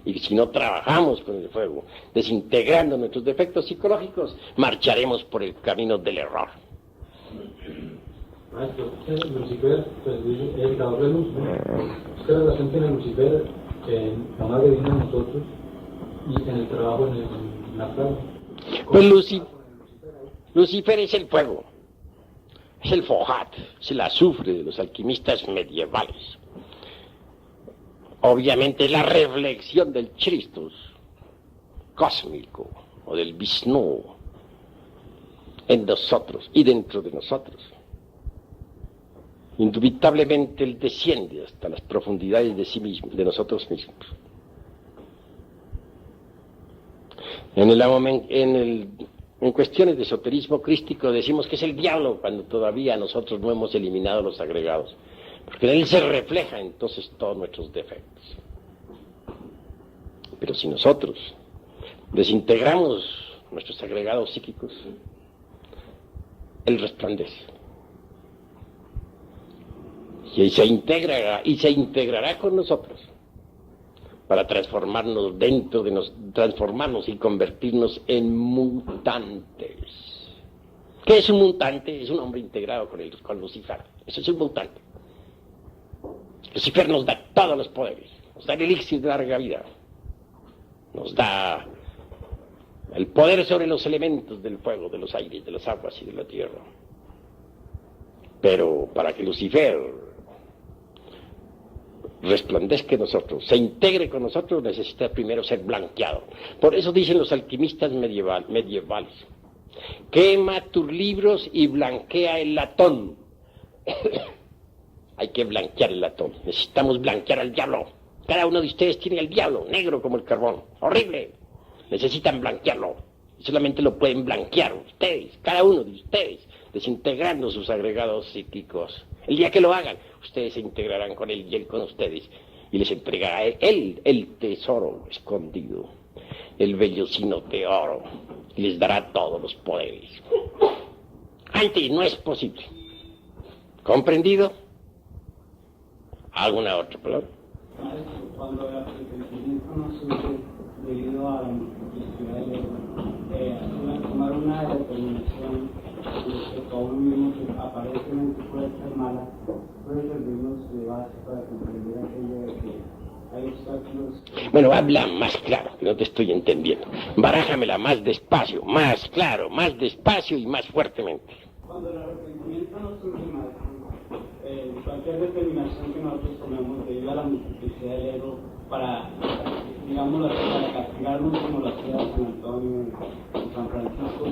Y si no trabajamos con el fuego, desintegrando nuestros defectos psicológicos, marcharemos por el camino del error. Maestro, Lucifer, pues dice, el dador de luz, ¿no? ¿Qué relación tiene Lucifer en la Madre Divina de nosotros y en el trabajo en la planta? Pues Lucifer es el fuego, es el FOHAT, es el azufre de los alquimistas medievales. Obviamente es la reflexión del Christus cósmico o del Vishnu en nosotros y dentro de nosotros. Indubitablemente él desciende hasta las profundidades de sí mismo, de nosotros mismos. En cuestiones de esoterismo crístico decimos que es el diablo cuando todavía nosotros no hemos eliminado los agregados, porque en él se refleja entonces todos nuestros defectos. Pero si nosotros desintegramos nuestros agregados psíquicos, Él resplandece. Y se integrará con nosotros para transformarnos transformarnos y convertirnos en mutantes. ¿Qué es un mutante? Es un hombre integrado con Lucifer. Eso es un mutante. Lucifer nos da todos los poderes, nos da el elixir de larga vida, nos da el poder sobre los elementos del fuego, de los aires, de las aguas y de la tierra. Pero para que Lucifer resplandezca en nosotros, se integre con nosotros, necesita primero ser blanqueado. Por eso dicen los alquimistas medievales: quema tus libros y blanquea el latón. Hay que blanquear el latón. Necesitamos blanquear al diablo. Cada uno de ustedes tiene al diablo negro como el carbón. Horrible. Necesitan blanquearlo. Solamente lo pueden blanquear ustedes, cada uno de ustedes, desintegrando sus agregados psíquicos. El día que lo hagan, ustedes se integrarán con él y él con ustedes. Y les entregará él el tesoro escondido, el vellocino de oro. Y les dará todos los poderes. Antes no es posible. ¿Comprendido? ¿Alguna otra palabra? Cuando el arrepentimiento no surge debido a la multiplicidad del ego, tomar una determinación respecto a uno mismo que aparentemente puede ser mala, puede servirnos de base para comprender aquello de que hay obstáculos. Bueno, habla más claro, que no te estoy entendiendo. Barájamela más despacio, más claro, más despacio y más fuertemente. Cuando el arrepentimiento no surge mal, cualquier determinación que nosotros tomemos debido a la multiplicidad del ego para, digamos, para castigarnos como lo hacía San Antonio y San Francisco,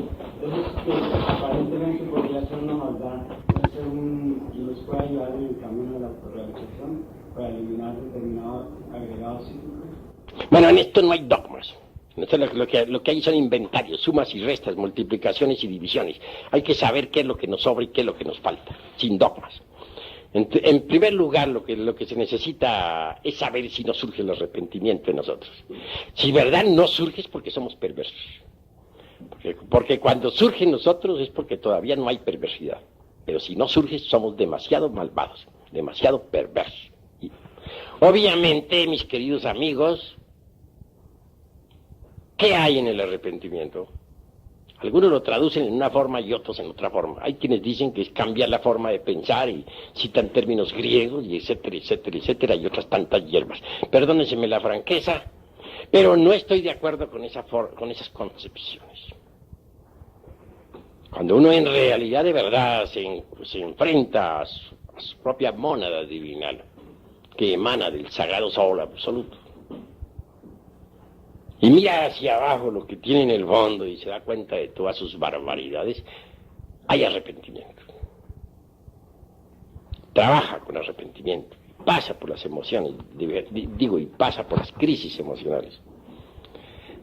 es que aparentemente podría ser una maldad, nos puede ayudar en el camino de la autorrealización para eliminar determinados agregados psíquicos. Bueno, en esto no hay dogmas. Lo que hay son inventarios, sumas y restas, multiplicaciones y divisiones. Hay que saber qué es lo que nos sobra y qué es lo que nos falta, sin dogmas. En primer lugar, lo que se necesita es saber si no surge el arrepentimiento en nosotros. Si verdad no surge es porque somos perversos. Porque cuando surge en nosotros es porque todavía no hay perversidad. Pero si no surge, somos demasiado malvados, demasiado perversos. Y, obviamente, mis queridos amigos, ¿qué hay en el arrepentimiento? Algunos lo traducen en una forma y otros en otra forma. Hay quienes dicen que es cambiar la forma de pensar y citan términos griegos y etcétera, etcétera, etcétera, y otras tantas hierbas. Perdónenseme la franqueza, pero no estoy de acuerdo con esas concepciones. Cuando uno en realidad de verdad se enfrenta a su propia mónada divina, que emana del sagrado sol absoluto, y mira hacia abajo lo que tiene en el fondo y se da cuenta de todas sus barbaridades, hay arrepentimiento. Trabaja con arrepentimiento, pasa por las emociones, y pasa por las crisis emocionales.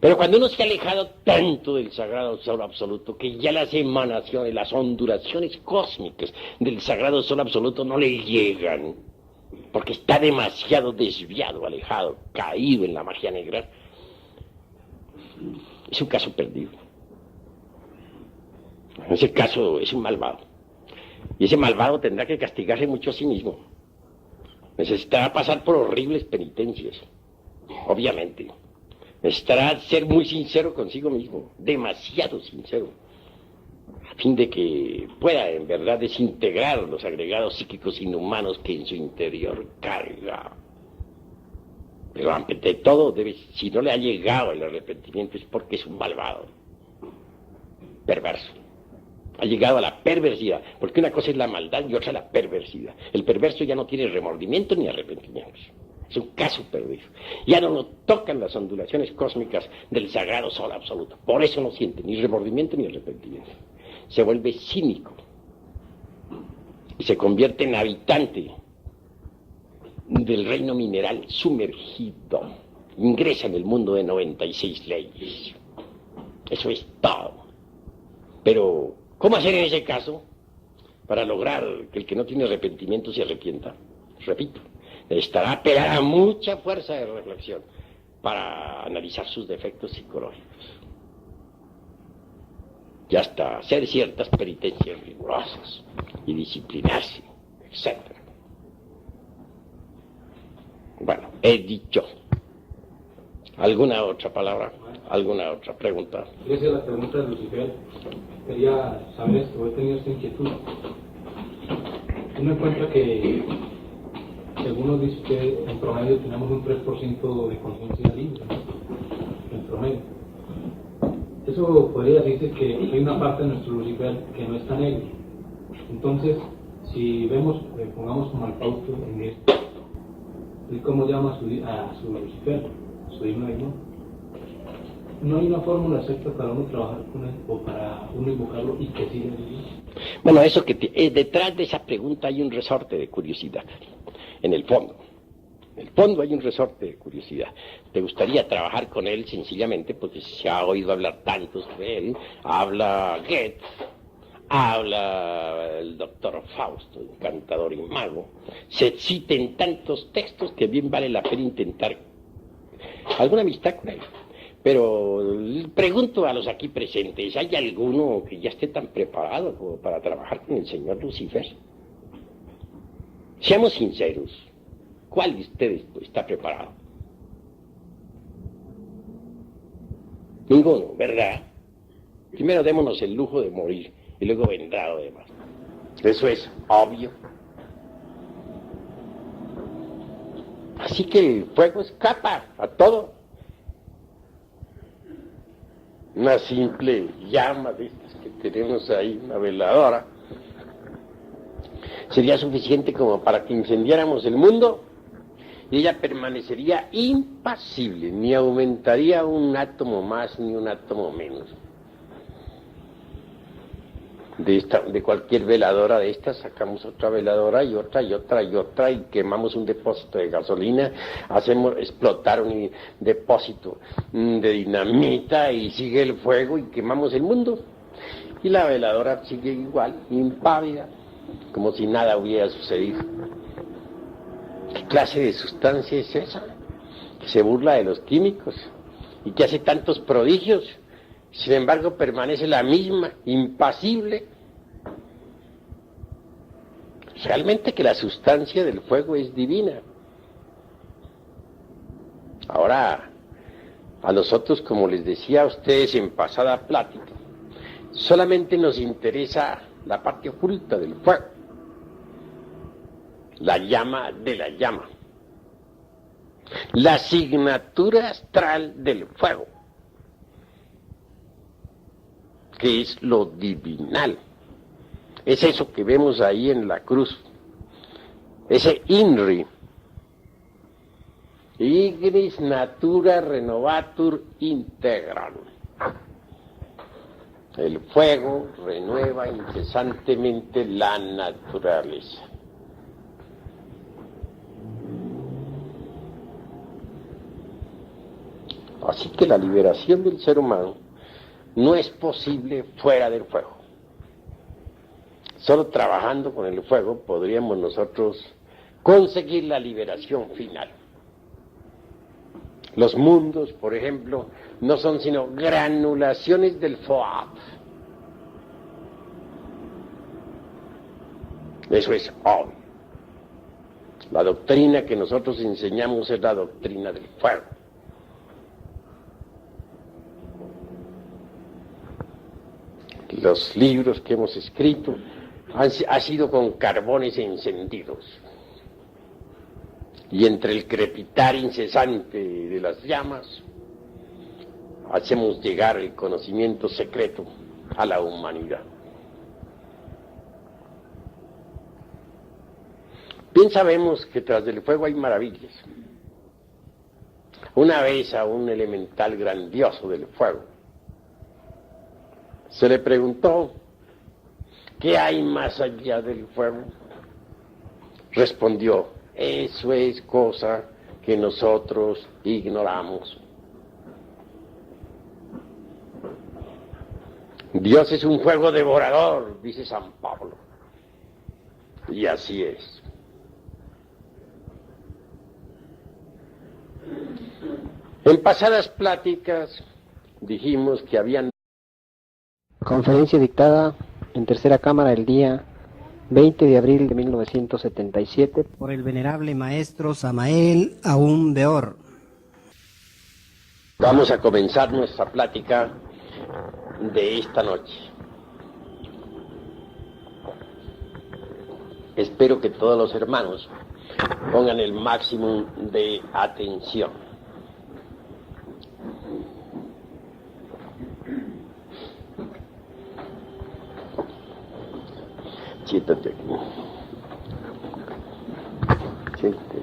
Pero cuando uno se ha alejado tanto del sagrado sol absoluto, que ya las emanaciones, las ondulaciones cósmicas del sagrado sol absoluto no le llegan, porque está demasiado desviado, alejado, caído en la magia negra, es un caso perdido. En ese caso es un malvado. Y ese malvado tendrá que castigarse mucho a sí mismo. Necesitará pasar por horribles penitencias, obviamente. Necesitará ser muy sincero consigo mismo, demasiado sincero, a fin de que pueda en verdad desintegrar los agregados psíquicos inhumanos que en su interior carga. Pero ante todo, si no le ha llegado el arrepentimiento es porque es un malvado, perverso. Ha llegado a la perversidad, porque una cosa es la maldad y otra la perversidad. El perverso ya no tiene remordimiento ni arrepentimientos. Es un caso perdido. Ya no lo tocan las ondulaciones cósmicas del sagrado sol absoluto. Por eso no siente ni remordimiento ni arrepentimiento. Se vuelve cínico y se convierte en habitante del reino mineral sumergido. Ingresa en el mundo de 96 leyes. Eso es todo. Pero, ¿cómo hacer en ese caso para lograr que el que no tiene arrepentimiento se arrepienta? Repito, necesitará apelar a mucha fuerza de reflexión para analizar sus defectos psicológicos y hasta hacer ciertas penitencias rigurosas y disciplinarse, etc. Bueno, he dicho. ¿Alguna otra palabra? ¿Alguna otra pregunta? Quería hacer la pregunta de Lucifer. Quería saber esto, he tenido esta inquietud. Uno encuentra que, según nos dice que en promedio tenemos un 3% de conciencia libre, ¿no? En promedio. Eso podría decirse que hay una parte de nuestro Lucifer que no está negro. Entonces, si vemos, pongamos como al Fausto en esto, ¿y cómo llama a su Lucifer? Su himno de amor. No hay una fórmula exacta para uno trabajar con él o para uno invocarlo y que siga viviendo. Bueno, eso que detrás de esa pregunta hay un resorte de curiosidad. En el fondo hay un resorte de curiosidad. ¿Te gustaría trabajar con él? Sencillamente porque se ha oído hablar tanto de él. Habla Goethe, habla el doctor Fausto, encantador y mago. Se citen tantos textos que bien vale la pena intentar alguna amistad con él. Pero pregunto a los aquí presentes, ¿hay alguno que ya esté tan preparado como para trabajar con el señor Lucifer? Seamos sinceros, ¿cuál de ustedes está preparado? Ninguno, ¿verdad? Primero démonos el lujo de morir y luego vendrá lo demás. Eso es obvio. Así que el fuego escapa a todo. Una simple llama de estas que tenemos ahí, una veladora, sería suficiente como para que incendiáramos el mundo y ella permanecería impasible, ni aumentaría un átomo más ni un átomo menos. De cualquier veladora de estas sacamos otra veladora y otra y otra y otra y quemamos un depósito de gasolina, hacemos explotar un depósito de dinamita y sigue el fuego y quemamos el mundo. Y la veladora sigue igual, impávida, como si nada hubiera sucedido. ¿Qué clase de sustancia es esa? Que se burla de los químicos y que hace tantos prodigios. Sin embargo, permanece la misma, impasible. Realmente que la sustancia del fuego es divina. Ahora, a nosotros, como les decía a ustedes en pasada plática, solamente nos interesa la parte oculta del fuego, la llama de la llama, la asignatura astral del fuego, que es lo divinal. Es eso que vemos ahí en la cruz, ese INRI, Ignis Natura Renovatur Integral. El fuego renueva incesantemente la naturaleza. Así que la liberación del ser humano no es posible fuera del fuego. Solo trabajando con el fuego podríamos nosotros conseguir la liberación final. Los mundos, por ejemplo, no son sino granulaciones del Foab. Eso es obvio. La doctrina que nosotros enseñamos es la doctrina del fuego. Los libros que hemos escrito han sido con carbones encendidos. Y entre el crepitar incesante de las llamas, hacemos llegar el conocimiento secreto a la humanidad. Bien sabemos que tras del fuego hay maravillas. Una vez a un elemental grandioso del fuego se le preguntó, ¿qué hay más allá del fuego? Respondió, eso es cosa que nosotros ignoramos. Dios es un fuego devorador, dice San Pablo. Y así es. En pasadas pláticas dijimos que habían... Conferencia dictada en tercera cámara el día 20 de abril de 1977 por el venerable maestro Samael Aún Beor. Vamos a comenzar nuestra plática de esta noche. Espero que todos los hermanos pongan el máximo de atención. Siéntate aquí. Siéntate.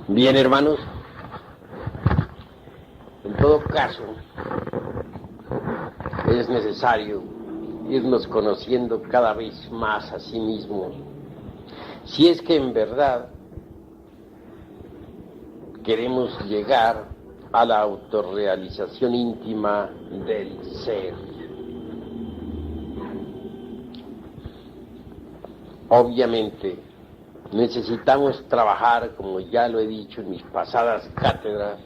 Bien, hermanos. En todo caso, es necesario irnos conociendo cada vez más a sí mismos, si es que en verdad queremos llegar a la autorrealización íntima del ser. Obviamente, necesitamos trabajar, como ya lo he dicho en mis pasadas cátedras,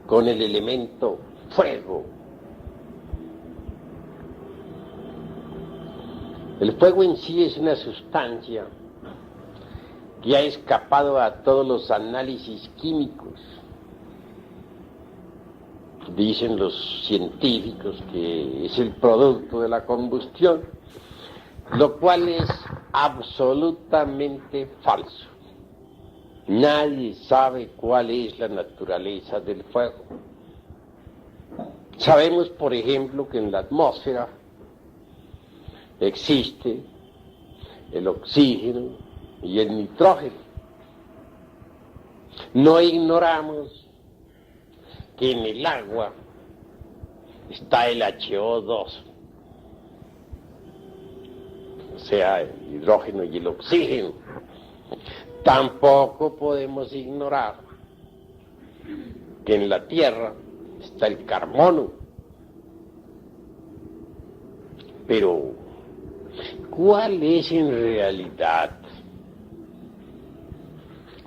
con el elemento fuego. El fuego en sí es una sustancia que ha escapado a todos los análisis químicos. Dicen los científicos que es el producto de la combustión, lo cual es absolutamente falso. Nadie sabe cuál es la naturaleza del fuego. Sabemos, por ejemplo, que en la atmósfera existe el oxígeno y el nitrógeno. No ignoramos que en el agua está el HO2, o sea, el hidrógeno y el oxígeno. Tampoco podemos ignorar que en la Tierra está el carbono. Pero, ¿cuál es en realidad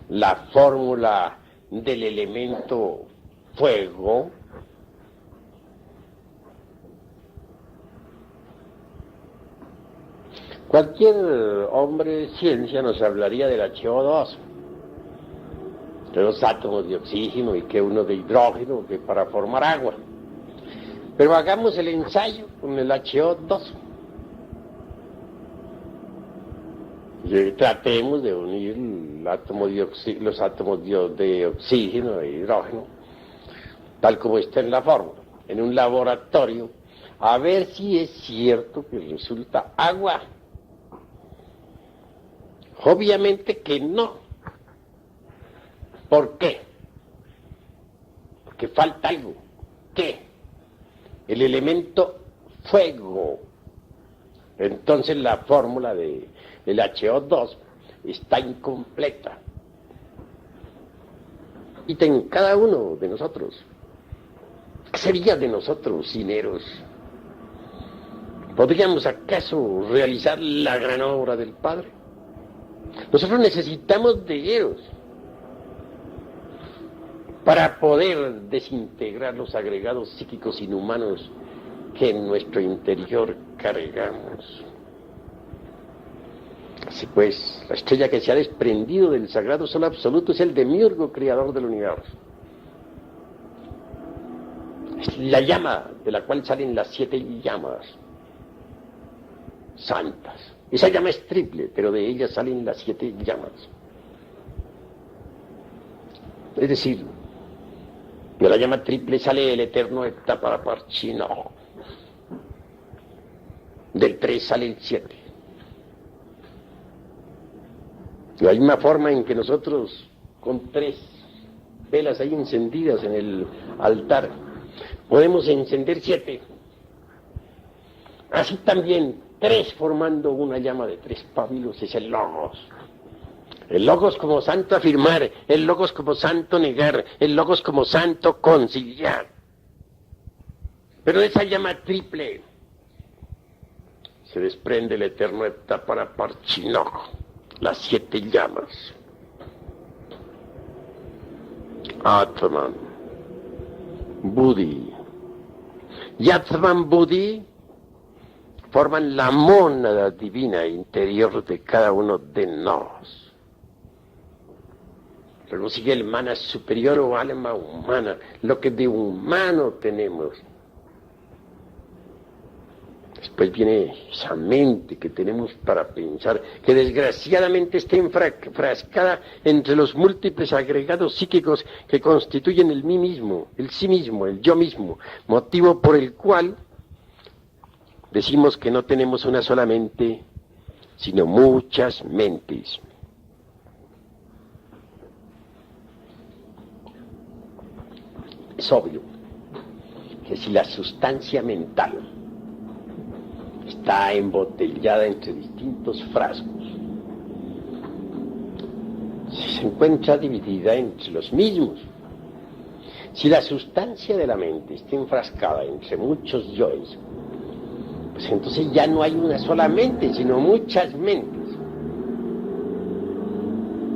la fórmula del elemento fuego? Cualquier hombre de ciencia nos hablaría del HO2, de dos átomos de oxígeno y que uno de hidrógeno, que para formar agua. Pero hagamos el ensayo con el HO2. Y tratemos de unir los átomos de oxígeno e hidrógeno, tal como está en la fórmula, en un laboratorio, a ver si es cierto que resulta agua. Obviamente que no. ¿Por qué? Porque falta algo. ¿Qué? El elemento fuego. Entonces la fórmula del HO2 está incompleta. Y en cada uno de nosotros, ¿qué sería de nosotros sin Eros? ¿Podríamos acaso realizar la gran obra del Padre? Nosotros necesitamos de Eros para poder desintegrar los agregados psíquicos inhumanos que en nuestro interior cargamos. Así pues, la estrella que se ha desprendido del sagrado sol absoluto es el demiurgo creador del universo. Es la llama de la cual salen las 7 llamas santas. Esa llama es triple, pero de ella salen las 7 llamas. Es decir, de la llama triple sale el eterno Hetaparaparchino. Del 3 sale el 7. De la misma forma en que nosotros, con 3 velas ahí encendidas en el altar, podemos encender 7. Así también 3 formando una llama de 3 pábilos es el Logos. El Logos como santo afirmar, el Logos como santo negar, el Logos como santo conciliar. Pero de esa llama triple se desprende el eterno Hetaparaparchino, las 7 llamas. Atman, Buddhi y Atman Buddhi forman la mónada divina interior de cada uno de nosotros. Luego sigue el mana superior o alma humana, lo que de humano tenemos. Después viene esa mente que tenemos para pensar, que desgraciadamente está enfrascada entre los múltiples agregados psíquicos que constituyen el mí mismo, el sí mismo, el yo mismo, motivo por el cual decimos que no tenemos una sola mente, sino muchas mentes. Es obvio que si la sustancia mental está embotellada entre distintos frascos, si se encuentra dividida entre los mismos, si la sustancia de la mente está enfrascada entre muchos yoes, pues entonces ya no hay una sola mente, sino muchas mentes,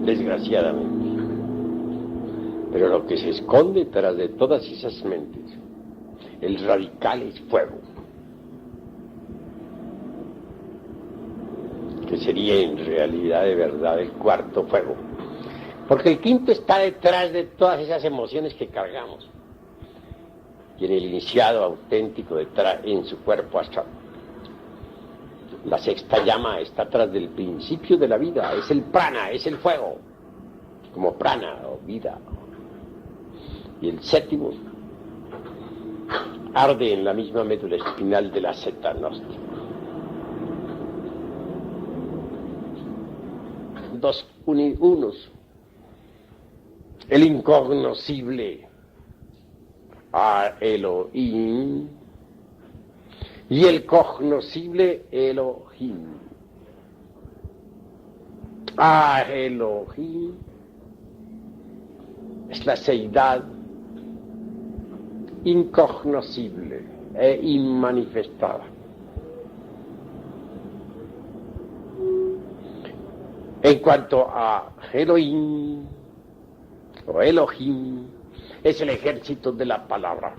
desgraciadamente. Pero lo que se esconde tras de todas esas mentes, el radical es fuego, que sería en realidad de verdad el cuarto fuego, porque el quinto está detrás de todas esas emociones que cargamos, y en el iniciado auténtico detrás, en su cuerpo astral. La sexta llama está atrás del principio de la vida, es el prana, es el fuego, como prana o vida. Y el séptimo arde en la misma médula espinal de la Zeta Nostra. Dos unos, el incognoscible a Elohim y el cognoscible Elohim. A Elohim es la seidad incognoscible e inmanifestada. En cuanto a Elohim o Elohim, es el ejército de la palabra,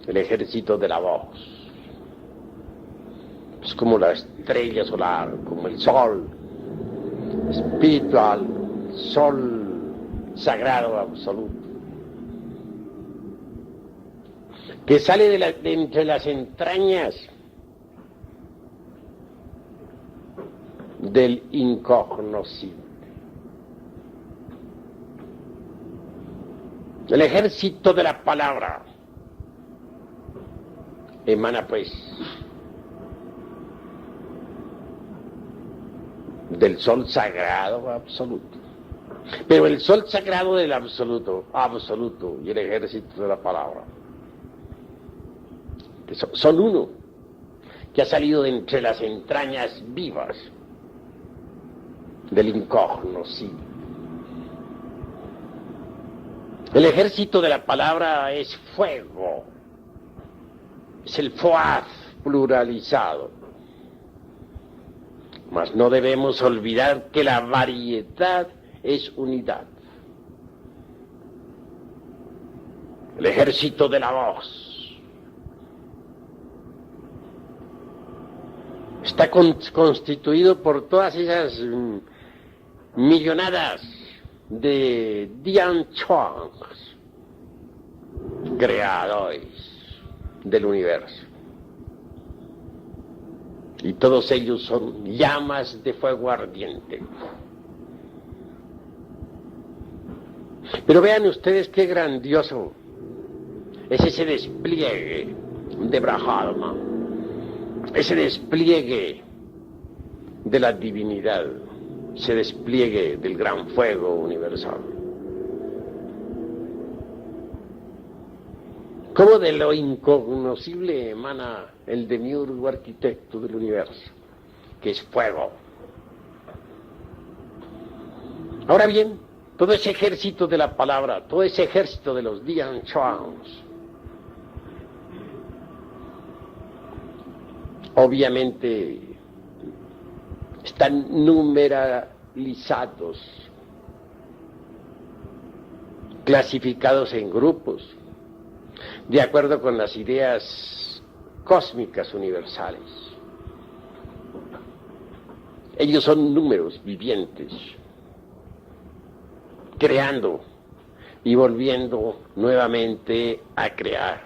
el ejército de la voz. Es como la estrella solar, como el sol espiritual, sol sagrado absoluto, que sale de entre las entrañas del incognoscible. El ejército de la palabra emana pues del sol sagrado absoluto. Pero el sol sagrado del absoluto y el ejército de la palabra que son uno, que ha salido de entre las entrañas vivas del incognoscible. El ejército de la palabra es fuego, es el foaz pluralizado. Mas no debemos olvidar que la variedad es unidad. El ejército de la voz está constituido por todas esas millonadas de Dian Chuangs, creadores del universo. Y todos ellos son llamas de fuego ardiente. Pero vean ustedes qué grandioso es ese despliegue de Brahma, ese despliegue de la divinidad, ese despliegue del gran fuego universal. ¿Cómo de lo incognoscible emana el demiurgo arquitecto del universo, que es fuego? Ahora bien, todo ese ejército de la palabra, todo ese ejército de los Dian Chuangs, obviamente están numeralizados clasificados en grupos, de acuerdo con las ideas cósmicas universales. Ellos son números vivientes, creando y volviendo nuevamente a crear.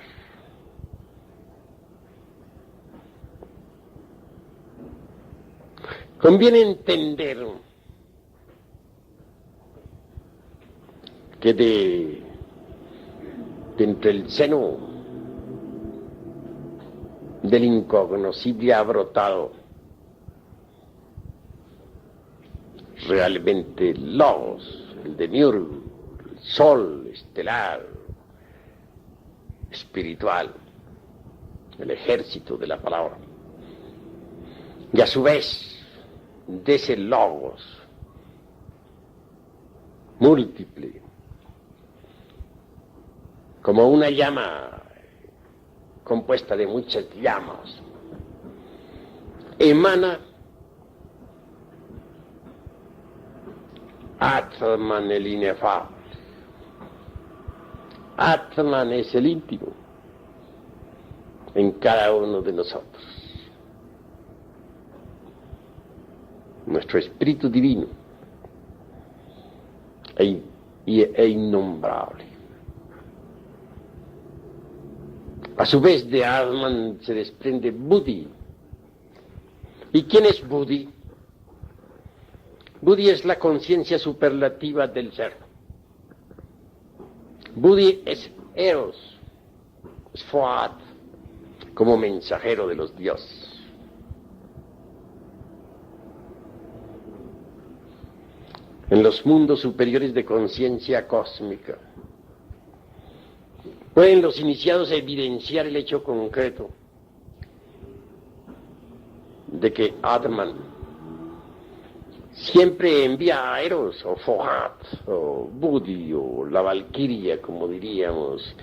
Conviene entender que de entre el seno del incognoscible ha brotado realmente el Logos, el Demiurgo, el Sol estelar, espiritual, el ejército de la palabra. Y a su vez, de ese Logos múltiple, como una llama compuesta de muchas llamas, emana Atman el inefable. Atman es el íntimo en cada uno de nosotros. Nuestro espíritu divino e innombrable. A su vez de Atman se desprende Buddhi. ¿Y quién es Buddhi? Buddhi es la conciencia superlativa del ser. Buddhi es Eros, es Foat, como mensajero de los dioses. En los mundos superiores de conciencia cósmica, pueden los iniciados evidenciar el hecho concreto de que Atman siempre envía a Eros, o Fohat, o Buddhi, o la Valquiria, como diríamos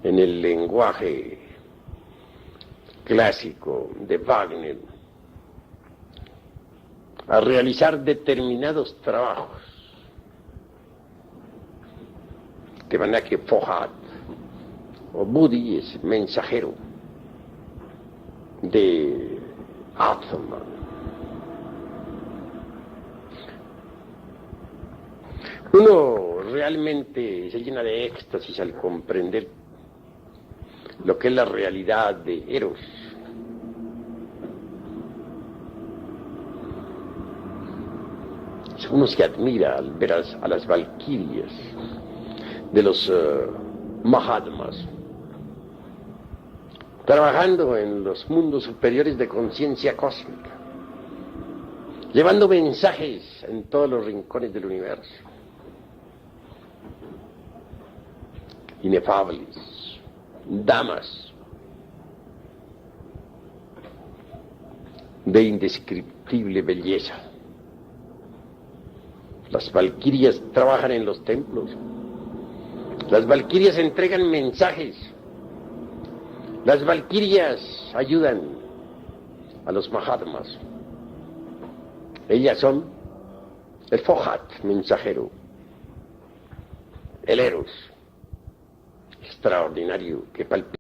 en el lenguaje clásico de Wagner, a realizar determinados trabajos. De manera que Fohat o Buddhi es mensajero de Atman. Uno realmente se llena de éxtasis al comprender lo que es la realidad de Eros. Uno se admira al ver a las valquirias de los Mahatmas trabajando en los mundos superiores de conciencia cósmica, llevando mensajes en todos los rincones del universo, inefables, damas de indescriptible belleza. Las valquirias trabajan en los templos. Las valquirias entregan mensajes. Las valquirias ayudan a los Mahatmas. Ellas son el Fohat, mensajero, el Eros, extraordinario que palpita